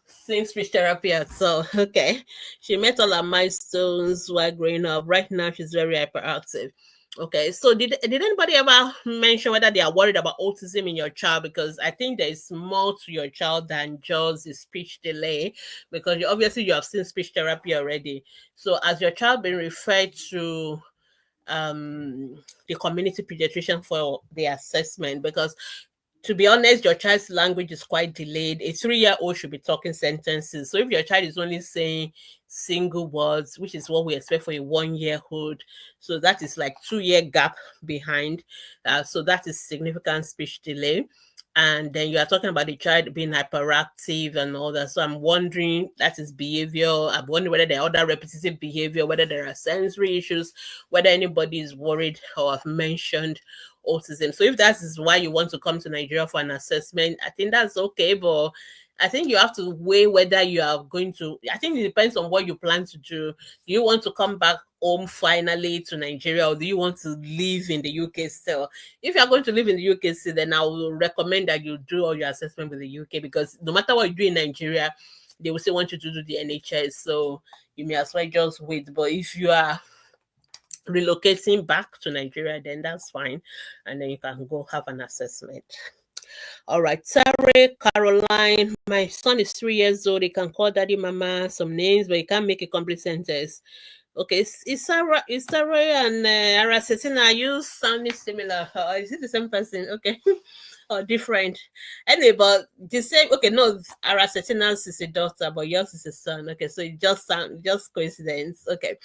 seen speech therapy at all. Okay. She met all her milestones while growing up. Right now, she's very hyperactive. Okay, so did anybody ever mention whether they are worried about autism in your child? Because I think there is more to your child than just the speech delay, because obviously you have seen speech therapy already. So has your child been referred to the community pediatrician for the assessment? Because to be honest, your child's language is quite delayed. A 3-year-old should be talking sentences. So if your child is only saying single words, which is what we expect for a 1-year-old, so that is like 2-year gap behind. So that is significant speech delay. And then you are talking about the child being hyperactive and all that. So I'm wondering, that is behavior. I'm wondering whether there are other repetitive behavior, whether there are sensory issues, whether anybody is worried or have mentioned autism. So if that is why you want to come to Nigeria for an assessment, I think that's okay. But I think you have to weigh whether you are going to, I think it depends on what you plan to do. Do you want to come back home finally to Nigeria, or do you want to live in the UK still? If you are going to live in the UK still, then I will recommend that you do all your assessment with the UK, because no matter what you do in Nigeria, they will still want you to do the NHS. So you may as well just wait. But if you are relocating back to Nigeria, then that's fine, and then you can go have an assessment. All right, Tare Caroline, my son is 3 years old. He can call daddy mama some names, but he can't make a complete sentence. Okay, is Sarah and Aracetina, are you sounding similar? Or is it the same person? Okay. Or different. Anyway, but the same. Okay, no, Aracetina's is a daughter, but yours is a son. Okay, so it just coincidence. Okay,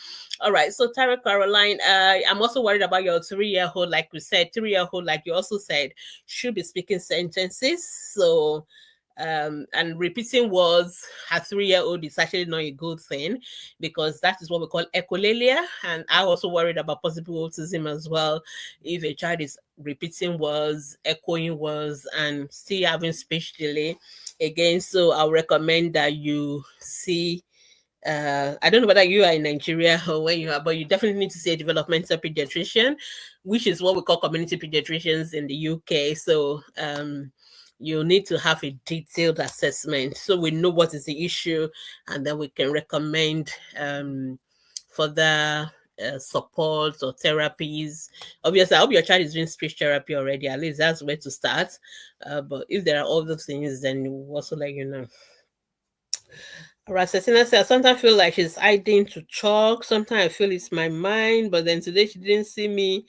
all right. So Tara Caroline, I'm also worried about your 3-year-old. Like we said, 3-year-old, like you also said, should be speaking sentences. So and repeating words at 3-year-old is actually not a good thing, because that is what we call echolalia. And I also worried about possible autism as well, if a child is repeating words, echoing words, and still having speech delay again. So I'll recommend that you see I don't know whether you are in Nigeria or where you are, but you definitely need to see a developmental pediatrician, which is what we call community pediatricians in the UK. So you need to have a detailed assessment so we know what is the issue, and then we can recommend further support or therapies. Obviously, I hope your child is doing speech therapy already. At least that's where to start. But if there are other things, then we'll also let you know. Rasesina says, I sometimes feel like she's hiding to talk. Sometimes I feel it's my mind, but then today she didn't see me.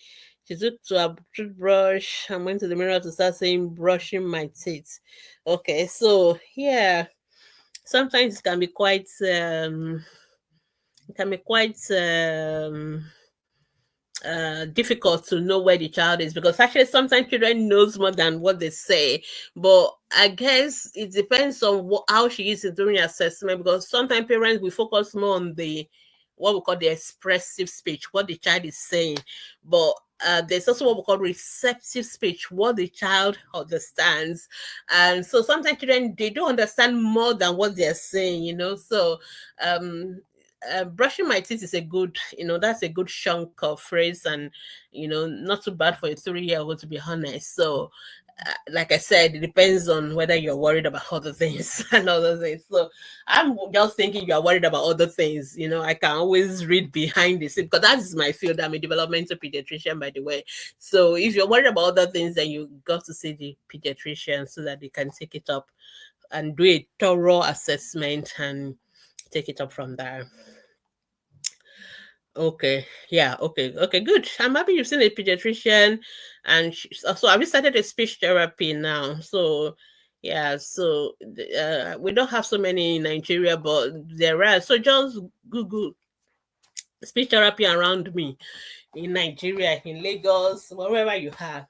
She took to a toothbrush and went to the mirror to start saying, brushing my teeth. Okay, so yeah, sometimes it can be quite difficult to know where the child is, because actually sometimes children knows more than what they say. But I guess it depends on how she is during assessment, because sometimes parents will focus more on the what we call the expressive speech, what the child is saying. But there's also what we call receptive speech, what the child understands. And so sometimes children, they don't understand more than what they're saying, you know. So brushing my teeth is a good, that's a good chunk of phrase, and not too bad for a 3-year-old, to be honest. So like I said, it depends on whether you're worried about other things and other things. So I'm just thinking you're worried about other things. I can always read behind the scene, because that is my field. I'm a developmental pediatrician, by the way. So if you're worried about other things, then you got to see the pediatrician so that they can take it up and do a thorough assessment and take it up from there. Okay. Yeah. Okay. Good. I'm happy you've seen a pediatrician, and so have you started a speech therapy now? So, yeah. So we don't have so many in Nigeria, but there are. So just Google speech therapy around me in Nigeria, in Lagos, wherever you have.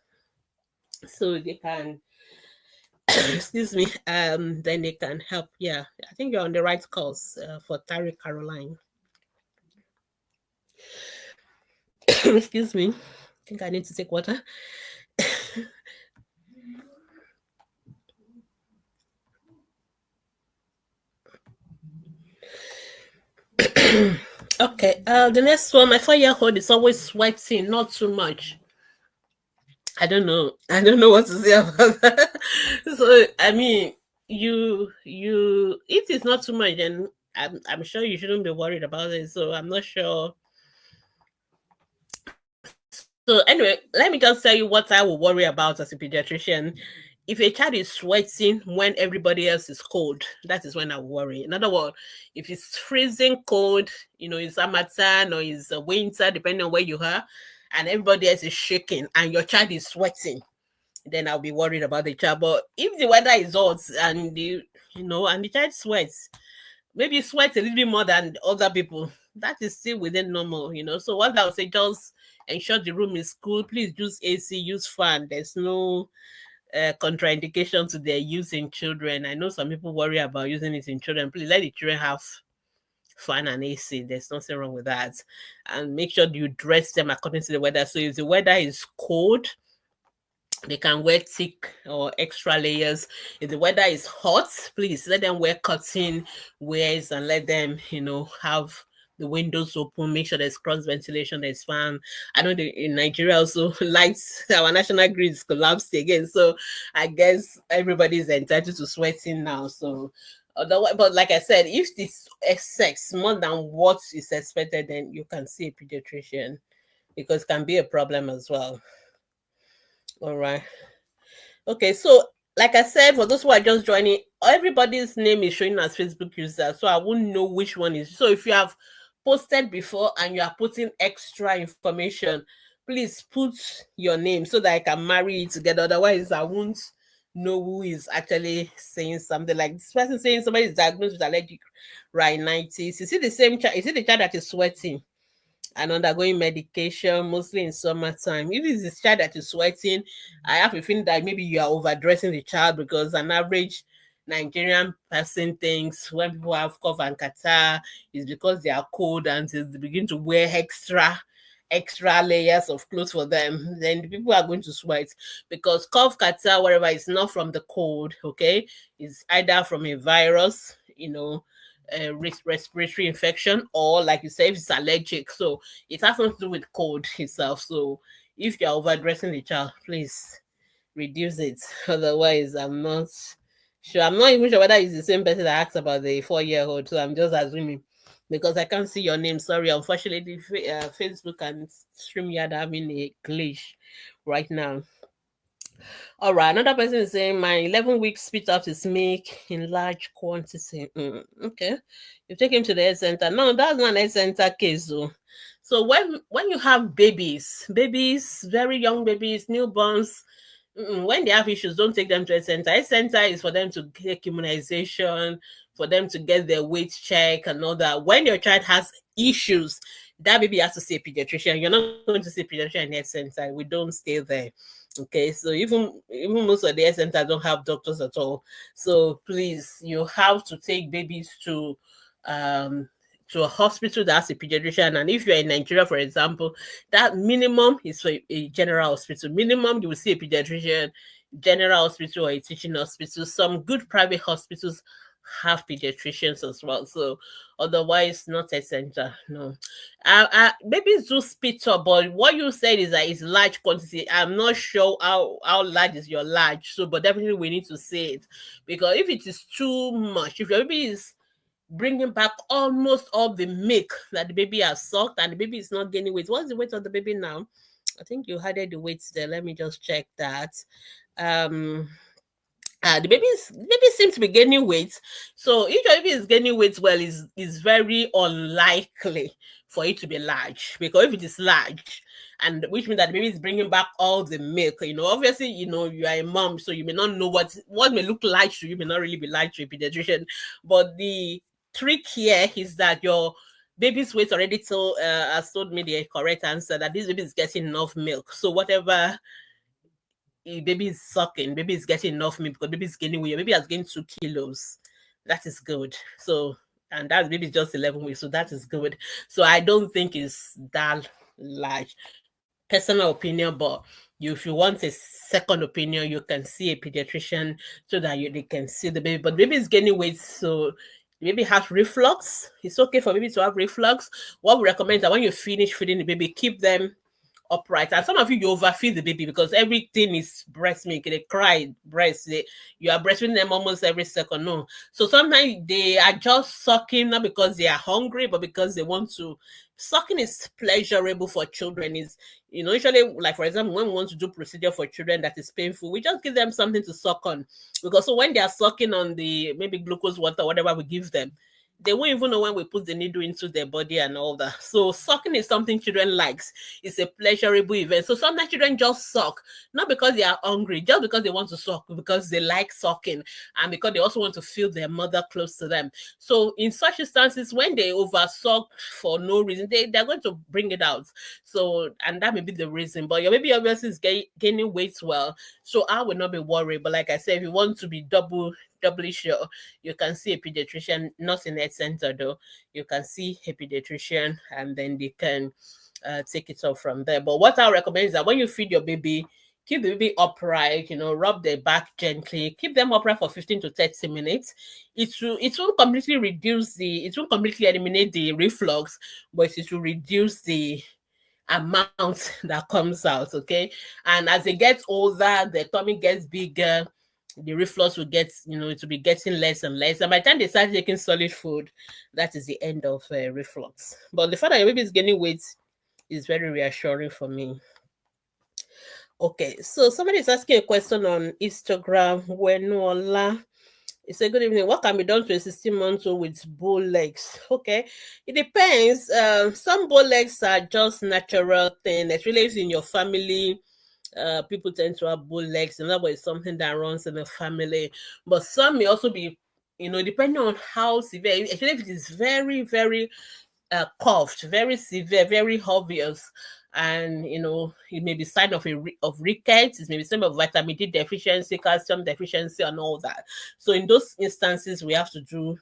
So they can, excuse me. Then they can help. Yeah. I think you're on the right course for Tariq Caroline. Excuse me. I think I need to take water. Okay. The next one, my 4-year-old is always sweating, not too much. I don't know. I don't know what to say about that. So I mean, if it's not too much, then I'm sure you shouldn't be worried about it. So I'm not sure. So anyway, let me just tell you what I will worry about as a pediatrician. If a child is sweating when everybody else is cold, that is when I worry. In other words, if it's freezing cold, it's Hamatan or it's winter, depending on where you are, and everybody else is shaking and your child is sweating, then I'll be worried about the child. But if the weather is hot and and the child sweats, maybe sweat a little bit more than other people, that is still within normal. So what I would say, just ensure the room is cool. Please use AC, use fan. There's no contraindication to their use in children. I know some people worry about using it in children. Please let the children have fan and AC. There's nothing wrong with that. And make sure you dress them according to the weather. So if the weather is cold, they can wear thick or extra layers. If the weather is hot, please let them wear cotton wears and let them, have the windows open. Make sure there's cross ventilation, there's fan. I know in Nigeria also lights, our national grid is collapsed again. So I guess everybody's entitled to sweating now. So otherwise, but like I said, if this excess more than what is expected, then you can see a pediatrician, because it can be a problem as well. All right. Okay, so like I said, for those who are just joining, everybody's name is showing as Facebook user, so I wouldn't know which one is. So if you have posted before and you are putting extra information, please put your name so that I can marry it together. Otherwise, I won't know who is actually saying something. Like this person saying somebody is diagnosed with allergic rhinitis. Is it the same child? Is it the child that is sweating and undergoing medication, mostly in summertime? If it's a child that is sweating, I have a feeling that maybe you are overdressing the child, because an average Nigerian person thinks when people have cough and catarrh is because they are cold, and they begin to wear extra layers of clothes for them, then the people are going to sweat, because cough, catarrh, whatever, is not from the cold. Okay, it's either from a virus, respiratory infection, or like you say, if it's allergic. So it has nothing to do with cold itself. So if you're overdressing the child, please reduce it. Otherwise, I'm not sure. I'm not even sure whether it's the same person that asked about the 4-year-old. So I'm just assuming, because I can't see your name. Sorry, unfortunately, Facebook and StreamYard are having a glitch right now. All right, another person is saying my 11-week spit out is milk in large quantity. Okay, you take him to the health center. No, that's not an health center case though. So when you have babies, very young babies, newborns, when they have issues, don't take them to a center. A center is for them to get immunization, for them to get their weight check and all that. When your child has issues, that baby has to see a pediatrician. You're not going to see a pediatrician in a center. We don't stay there. Okay, so even most of the health centers don't have doctors at all. So please, you have to take babies to a hospital that's a pediatrician. And if you're in Nigeria, for example, that minimum is for a general hospital. Minimum, you will see a pediatrician, general hospital, or a teaching hospital. Some good private hospitals have pediatricians as well. So otherwise, not essential. No. Babies do spit up, but what you said is that it's large quantity. I'm not sure how large is your large. So, but definitely we need to say it, because if it is too much, if your baby is bringing back almost all the milk that the baby has sucked and the baby is not gaining weight. What's the weight of the baby now? I think you added the weight there. Let me just check that. Um, the baby seems to be gaining weight. So if your baby is gaining weight, well, is very unlikely for it to be large, because if it is large, and which means that the baby is bringing back all the milk, obviously, you are a mom, so you may not know what may look large to you may not really be large to a pediatrician. But the trick here is that your baby's weight already has told me the correct answer, that this baby is getting enough milk. So whatever baby is sucking, baby is getting enough milk, because baby is gaining weight. Your baby has gained 2 kilos. That is good. So, and that baby is just 11 weeks. So that is good. So I don't think it's that large. Personal opinion, but if you want a second opinion, you can see a pediatrician so that they can see the baby. But the baby is gaining weight, so the baby has reflux. It's okay for baby to have reflux. What we recommend is that when you finish feeding the baby, keep them upright. And some of you overfeed the baby because everything is breast milk. They cry breast. You are breastfeeding them almost every second. No. So sometimes they are just sucking, not because they are hungry, but because they want to. Sucking is pleasurable for children. Is usually, like for example, when we want to do procedure for children that is painful, we just give them something to suck on. Because so when they are sucking on the maybe glucose water, whatever we give them, they won't even know when we put the needle into their body and all that. So sucking is something children likes. It's a pleasurable event. So sometimes children just suck, not because they are hungry, just because they want to suck, because they like sucking, and because they also want to feel their mother close to them. So in such instances, when they over suck for no reason, they're going to bring it out. So, and that may be the reason. But your baby obviously is gaining weight well. So I will not be worried. But like I said, if you want to be doubly sure, you can see a pediatrician, not in health center though. You can see a pediatrician, and then they can take it off from there. But what I recommend is that when you feed your baby, keep the baby upright, rub their back gently, keep them upright for 15 to 30 minutes. It won't completely eliminate the reflux, but it will reduce the amount that comes out. Okay. And as they get older, the tummy gets bigger, the reflux will get, it will be getting less and less. And by the time they start taking solid food, that is the end of reflux. But the fact that your baby is gaining weight is very reassuring for me. Okay, so somebody is asking a question on Instagram. Wenola, it's a good evening. What can be done to a 16-month-old with bow legs? Okay, it depends. Some bow legs are just natural thing, especially if in your family. People tend to have bow legs, and that was something that runs in the family. But some may also be, depending on how severe, especially if it is very, very coughed, very severe, very obvious, and it may be sign of rickets, it may be sign of vitamin D deficiency, calcium deficiency, and all that. So in those instances, we have to do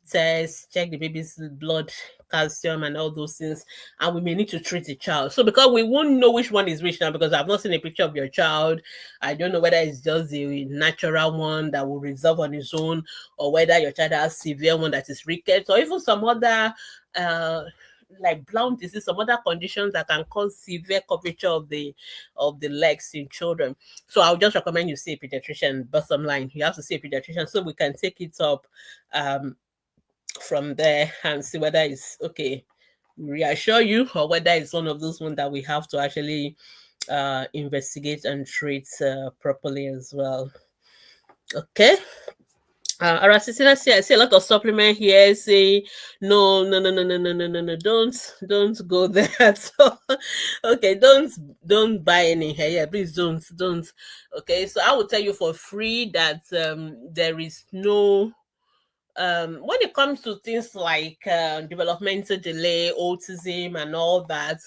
tests, check the baby's blood calcium and all those things, and we may need to treat the child. So because we won't know which one is which now, because I've not seen a picture of your child, I don't know whether it's just the natural one that will resolve on its own, or whether your child has severe one that is rickets, or even some other like blount disease, some other conditions that can cause severe curvature of the legs in children. So I would just recommend you see a pediatrician. Bottom line, you have to see a pediatrician so we can take it up from there and see whether it's okay, reassure you, or whether it's one of those ones that we have to actually investigate and treat properly as well. Okay. Aracina say, I see a lot of supplement here. Say no, don't go there. So, okay, don't buy any here. Yeah, please don't. Okay, so I will tell you for free that there is no when it comes to things like developmental delay, autism, and all that,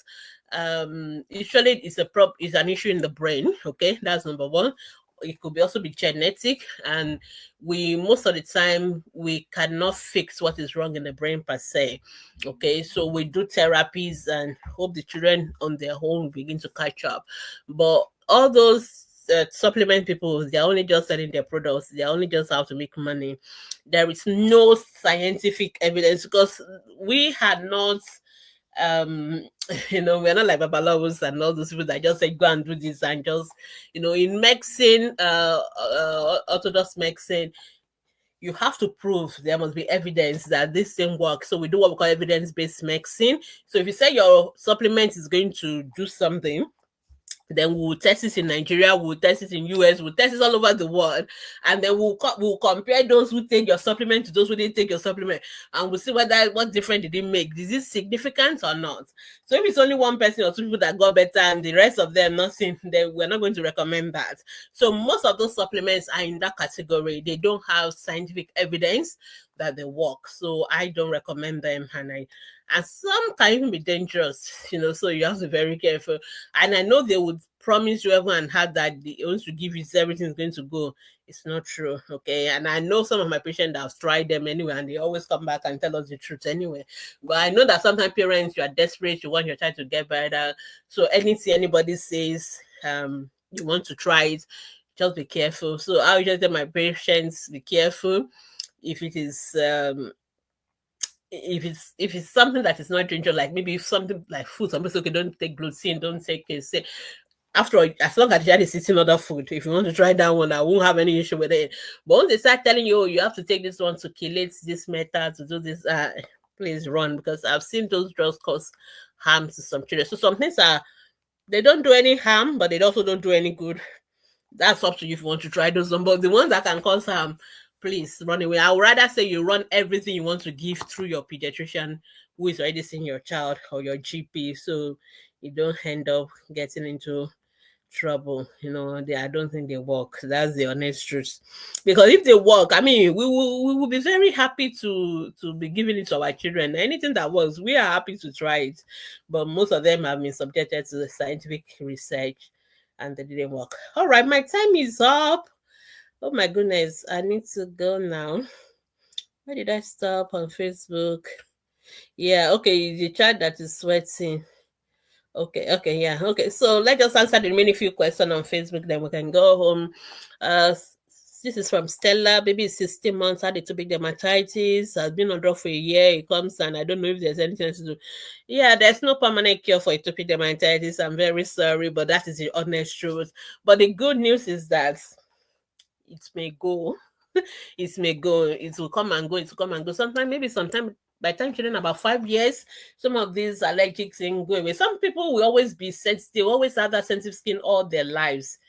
usually it's an issue in the brain. Okay, that's number one. It could also be genetic, and we most of the time we cannot fix what is wrong in the brain per se. Okay, so we do therapies and hope the children on their own begin to catch up. But all those supplement people, they're only just selling their products, they're only just how to make money. There is no scientific evidence, because we had not we're not like babalawos and all those people that just say go and do this, and just in medicine, orthodox medicine, you have to prove, there must be evidence that this thing works. So we do what we call evidence-based medicine. So if you say your supplement is going to do something, then we'll test it in Nigeria, we'll test it in US, we'll test it all over the world, and then we'll compare those who take your supplement to those who didn't take your supplement, and we'll see what difference did it make. Is it significant or not? So if it's only one person or two people that got better and the rest of them nothing, then we're not going to recommend that. So most of those supplements are in that category. They don't have scientific evidence that they work, so I don't recommend them. And some can even be dangerous, so you have to be very careful. And I know they would promise you everyone had that the once you give you everything's going to go. It's not true, okay? And I know some of my patients that have tried them anyway, and they always come back and tell us the truth anyway. But I know that sometimes parents, you are desperate, you want your child to get better. So anything anybody says, you want to try it, just be careful. So I would just tell my patients, be careful. If it is if it's something that is not dangerous, like maybe something like food, somebody say, okay, don't take gluten, don't take say after all, as long as the child is eating other food, if you want to try that one, I won't have any issue with it. But once they start telling you, oh, you have to take this one to chelate this method to do this, please run, because I've seen those drugs cause harm to some children. So some things they don't do any harm, but they also don't do any good. That's up to you if you want to try those ones. But the ones that can cause harm, please run away. I would rather say you run everything you want to give through your pediatrician who is already seeing your child, or your GP, so you don't end up getting into trouble. I don't think they work. That's the honest truth. Because if they work, I mean, we will be very happy to be giving it to our children. Anything that works, we are happy to try it. But most of them have been subjected to the scientific research, and they didn't work. All right, my time is up. Oh my goodness, I need to go now. Why did I stop on Facebook? Yeah, okay, the child that is sweating. Okay, yeah, okay. So let's just answer the remaining few questions on Facebook, then we can go home. This is from Stella. Baby is 16 months, had atopic dermatitis, has been on drug for a year. It comes, and I don't know if there's anything to do. Yeah, there's no permanent cure for atopic dermatitis. I'm very sorry, but that is the honest truth. But the good news is that it may go. It may go. It will come and go. It will come and go. Sometime by the time children about 5 years, some of these allergic things go away. Some people will always be sensitive, always have that sensitive skin all their lives.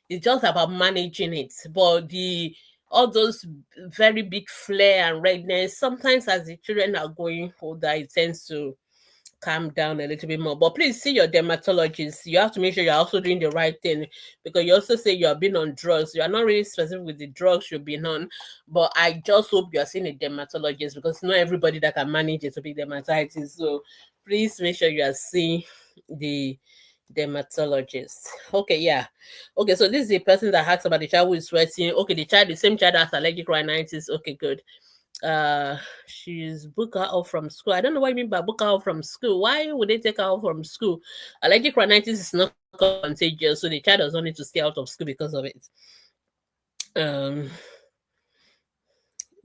It's just about managing it. But all those very big flare and redness, sometimes as the children are going older, it tends to calm down a little bit more. But please see your dermatologist. You have to make sure you're also doing the right thing, because you also say you have been on drugs. You are not really specific with the drugs you've been on, but I just hope you are seeing a dermatologist, because not everybody that can manage it to be dermatitis. So please make sure you are seeing the dermatologist. Okay, yeah. Okay, so this is the person that asked about the child who is sweating. Okay, the same child has allergic rhinitis. Okay, good. She's book her off from school. I don't know what you mean by book her off from school. Why would they take her off from school? Allergic rhinitis is not contagious, so the child does not need to stay out of school because of it.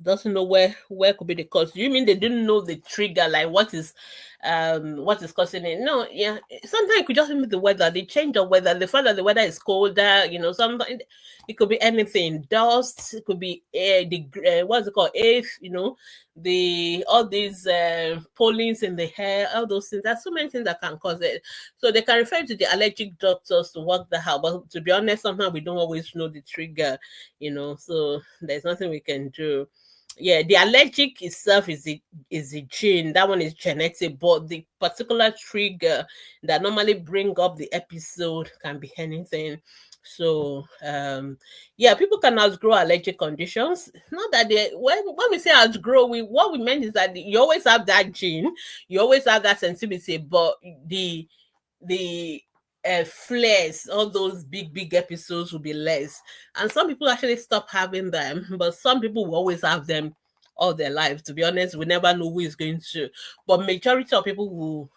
Doesn't know where could be the cause. You mean they didn't know the trigger, like what is causing it? No, yeah. Sometimes it could just be the weather, the change of weather, the fact that the weather is colder. Sometimes it could be anything. Dust. It could be air. What's it called? Air. All these pollens in the hair. All those things. There's so many things that can cause it. So they can refer to the allergic doctors to work that out. But to be honest, sometimes we don't always know the trigger. So there's nothing we can do. Yeah, the allergic itself is a gene. That one is genetic, but the particular trigger that normally bring up the episode can be anything. So yeah, people can outgrow allergic conditions. Not that when we say outgrow, what we meant is that you always have that gene, you always have that sensitivity, but the flares, all those big episodes will be less. And some people actually stop having them, but some people will always have them all their life. To be honest, we never know who is going to. But majority of people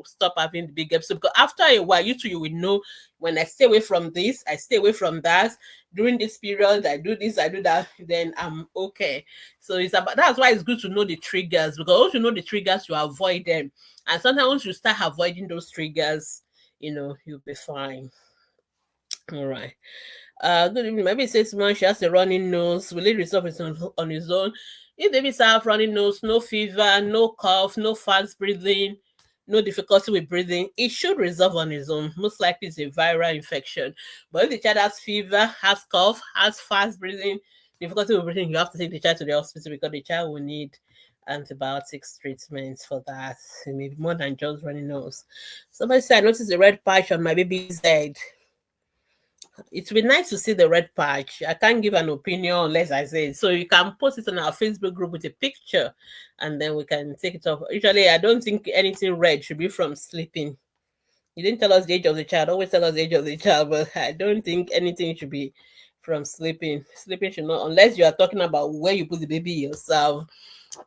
stop having the big episode. Because after a while, you will know, when I stay away from this, I stay away from that. During this period, I do this, I do that, then I'm okay. So that's why it's good to know the triggers, because once you know the triggers, you avoid them. And sometimes once you start avoiding those triggers, you'll be fine. All right. Good evening. Maybe it says someone she has a running nose. Will it resolve it on his own? If the baby have running nose, no fever, no cough, no fast breathing, no difficulty with breathing, it should resolve on its own. Most likely it's a viral infection. But if the child has fever, has cough, has fast breathing, difficulty with breathing, you have to take the child to the hospital, because the child will need antibiotics treatments for that. It may be more than just running nose. Somebody said, I noticed a red patch on my baby's head. It would be nice to see the red patch. I can't give an opinion unless I say it. So you can post it on our Facebook group with a picture, and then we can take it off. Usually, I don't think anything red should be from sleeping. You didn't tell us the age of the child. Always tell us the age of the child, but I don't think anything should be from sleeping. Sleeping should not, unless you are talking about where you put the baby yourself.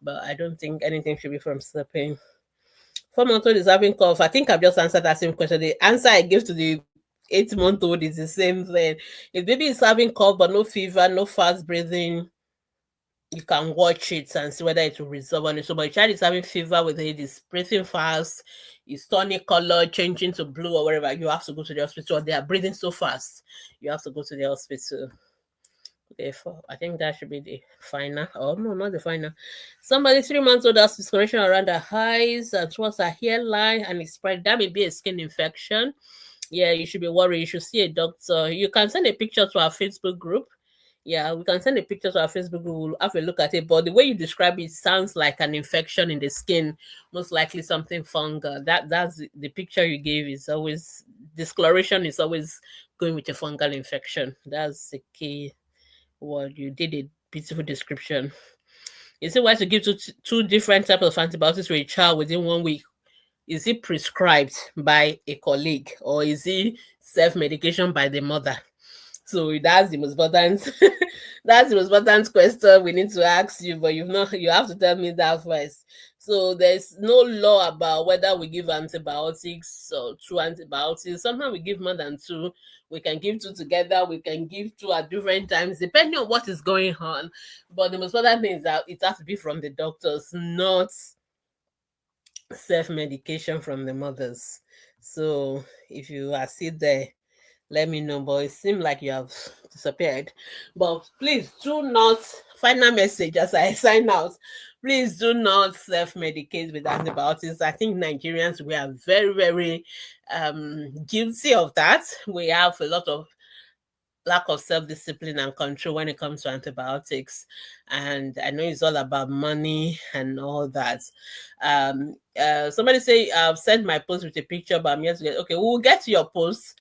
But I don't think anything should be from sleeping. 4-month-old is having cough. I think I've just answered that same question. The answer I gave to the 8-month-old is the same thing. If baby is having cough but no fever, no fast breathing, you can watch it and see whether it will resolve on it. So, but your child is having fever with it, is breathing fast, is turning color, changing to blue or whatever, you have to go to the hospital. Or they are breathing so fast, you have to go to the hospital. Okay, I think that should be the final. Oh no, not the final. Somebody 3 months old has discoloration around her eyes and towards her hairline, and it's spread. That may be a skin infection. Yeah, you should be worried. You should see a doctor. You can send a picture to our Facebook group. Yeah, we can send a picture to our Facebook group. We'll have a look at it. But the way you describe it sounds like an infection in the skin, most likely something fungal. That's the picture you gave is always, discoloration is always going with a fungal infection. That's the key word. You did a beautiful description. Is it wise to give two different types of antibiotics to a child within 1 week? Is it prescribed by a colleague, or is it self-medication by the mother? So that's the most important that's the most important question we need to ask you, but you have to tell me that first. So there's no law about whether we give antibiotics or 2 antibiotics. Sometimes we give more than 2. We can give 2 together, we can give 2 at different times, depending on what is going on. But the most important thing is that it has to be from the doctors, not self-medication from the mothers. So if you are still there, let me know. But it seems like you have disappeared. But please do not, final message as I sign out, please do not self-medicate with antibiotics. I think Nigerians, we are very, very guilty of that. We have a lot of lack of self-discipline and control when it comes to antibiotics, and I know it's all about money and all that. Somebody say I've sent my post with a picture, but I'm yet to get. Okay, we'll get to your post.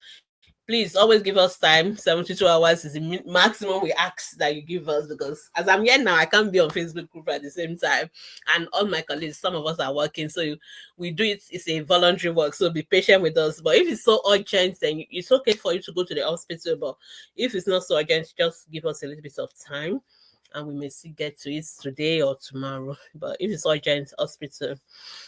Please always give us time. 72 hours is the maximum we ask that you give us, because as I'm here now, I can't be on Facebook group at the same time. And all my colleagues, some of us are working. So we do it, it's a voluntary work. So be patient with us. But if it's so urgent, then it's okay for you to go to the hospital. But if it's not so urgent, just give us a little bit of time, and we may still get to it today or tomorrow. But if it's urgent, hospital.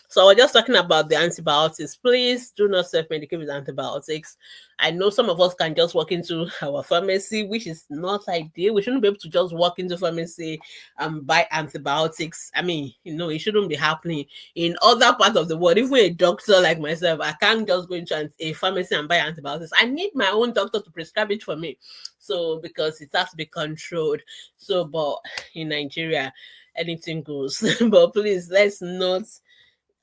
So we're just talking about the antibiotics. Please do not self-medicate with antibiotics. I know some of us can just walk into our pharmacy, which is not ideal. We shouldn't be able to just walk into pharmacy and buy antibiotics. I mean, it shouldn't be happening in other parts of the world. If we're a doctor like myself, I can't just go into a pharmacy and buy antibiotics. I need my own doctor to prescribe it for me. So because it has to be controlled. So, but in Nigeria, anything goes. But please, let's not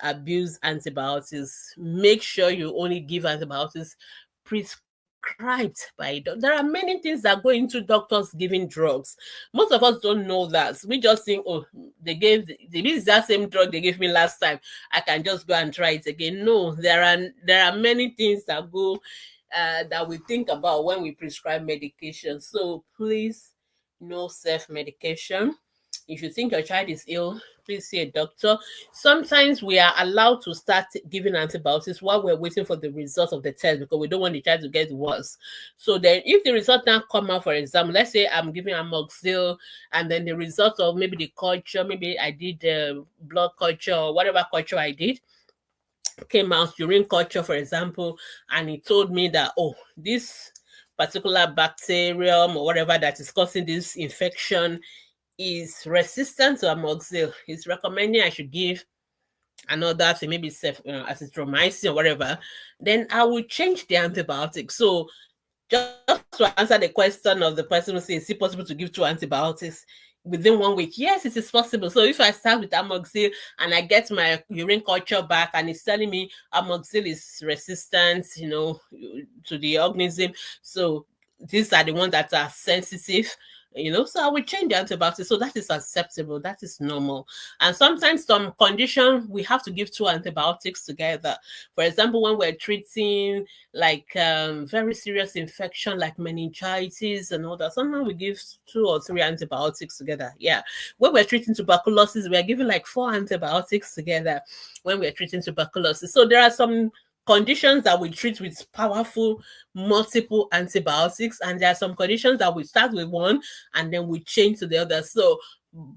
abuse antibiotics. Make sure you only give antibiotics prescribed by doctor. There are many things that go into doctors giving drugs. Most of us don't know that. We just think, oh, this is that same drug they gave me last time, I can just go and try it again. No, there are many things that go that we think about when we prescribe medication. So please, no self-medication. If you think your child is ill, please see a doctor. Sometimes we are allowed to start giving antibiotics while we're waiting for the result of the test, because we don't want the child to get worse. So then if the result now come out, for example, let's say I'm giving amoxicillin, and then the result of maybe the culture, maybe I did blood culture or whatever culture I did, came out, urine culture, for example, and he told me that, oh, this particular bacterium or whatever that is causing this infection is resistant to amoxicillin. He's recommending I should give another thing, maybe azithromycin or whatever. Then I will change the antibiotic. So just to answer the question of the person who says, is it possible to give 2 antibiotics within 1 week? Yes, it is possible. So if I start with amoxicillin and I get my urine culture back and it's telling me amoxicillin is resistant, to the organism, so these are the ones that are sensitive, so I will change the antibiotics. So that is acceptable, that is normal. And sometimes some condition we have to give 2 antibiotics together. For example, when we're treating like very serious infection like meningitis and all that, sometimes we give 2 or 3 antibiotics together. Yeah, when we're treating tuberculosis, we're giving like 4 antibiotics together when we're treating tuberculosis. So there are some conditions that we treat with powerful multiple antibiotics, and there are some conditions that we start with one and then we change to the other. So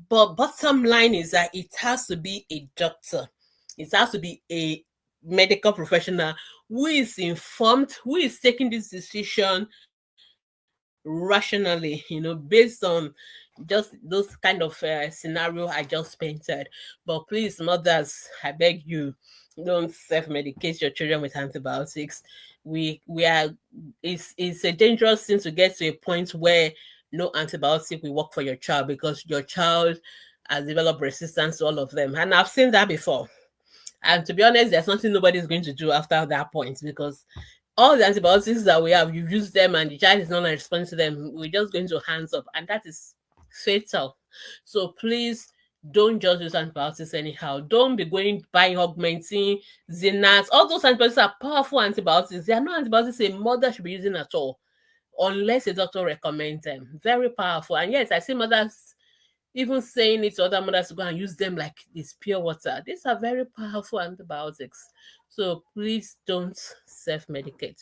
but bottom line is that it has to be a doctor, it has to be a medical professional who is informed, who is taking this decision rationally, based on just those kind of scenario I just painted. But please, mothers, I beg you, don't self-medicate your children with antibiotics. We are it's a dangerous thing to get to a point where no antibiotic will work for your child because your child has developed resistance to all of them. And I've seen that before. And to be honest, there's nothing nobody's going to do after that point because all the antibiotics that we have, you've used them and the child is not responding to them. We're just going to hands up, and that is fatal. So please don't just use antibiotics anyhow. Don't be going buying augmentin, Xanax. All those antibiotics are powerful antibiotics. They are not antibiotics a mother should be using at all, unless a doctor recommends them. Very powerful. And yes, I see mothers even saying it to other mothers to go and use them like it's pure water. These are very powerful antibiotics. So please don't self-medicate.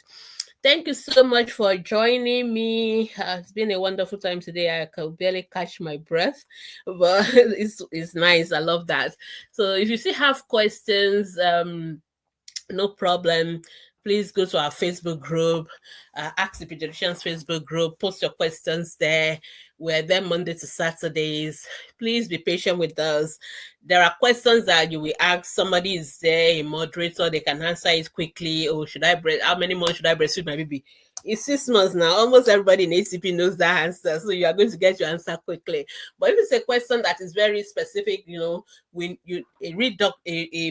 Thank you so much for joining me. It's been a wonderful time today. I could barely catch my breath, but it's nice. I love that. So if you still have questions, no problem. Please go to our Facebook group, Ask the Pediatricians Facebook group, post your questions there. We're there Monday to Saturdays. Please be patient with us. There are questions that you will ask. Somebody is there, a moderator, they can answer it quickly. Oh, how many months should I breastfeed my baby? It's 6 months now. Almost everybody in ATP knows that answer. So you are going to get your answer quickly. But if it's a question that is very specific, when a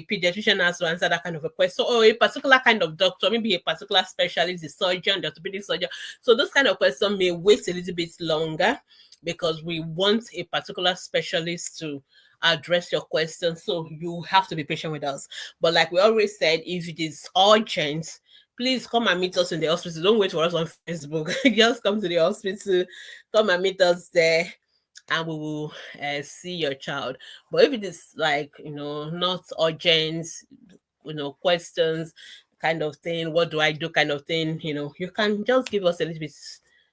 pediatrician has to answer that kind of a question, or a particular kind of doctor, maybe a particular specialist, the surgeon, the orthopedic surgeon. So this kind of question may wait a little bit longer because we want a particular specialist to address your question. So you have to be patient with us. But like we always said, if it is urgent, please come and meet us in the hospital. Don't wait for us on Facebook. Just come to the hospital, come and meet us there, and we will see your child. But if it is like, not urgent, questions kind of thing, what do I do kind of thing, you can just give us a little bit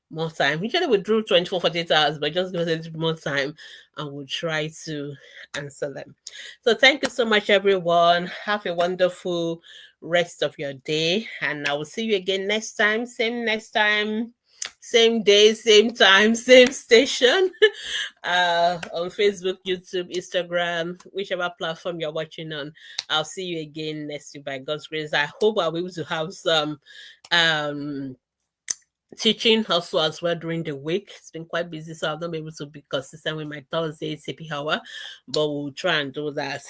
more time. Usually we do 24, 48 hours, but just give us a little bit more time and we'll try to answer them. So thank you so much, everyone. Have a wonderful rest of your day. And I will see you again next time, same day, same time, same station. On Facebook, YouTube, Instagram, whichever platform you're watching on. I'll see you again next week by God's grace. I hope I'll be able to have some teaching also as well during the week. It's been quite busy, so I've not been able to be consistent with my Thursday CP hour, but we'll try and do that.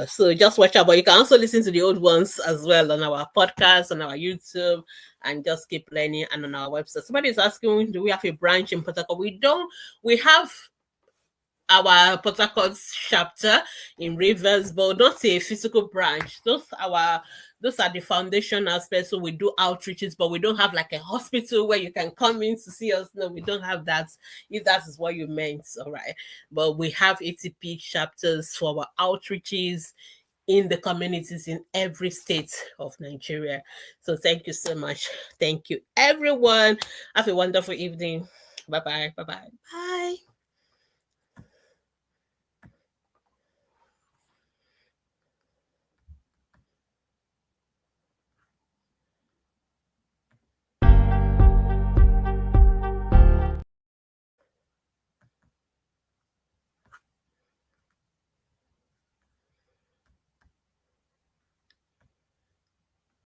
So just watch out. But you can also listen to the old ones as well on our podcast, on our YouTube, and just keep learning, and on our website. Somebody's asking, do we have a branch in Port Harcourt? We have our Port Harcourt chapter in Rivers, but not a physical branch. Those are the foundation aspects. So we do outreaches, but we don't have like a hospital where you can come in to see us. No, we don't have that. If that is what you meant, all right. But we have ATP chapters for our outreaches in the communities in every state of Nigeria. So thank you so much. Thank you, everyone. Have a wonderful evening. Bye-bye. Bye-bye. Bye.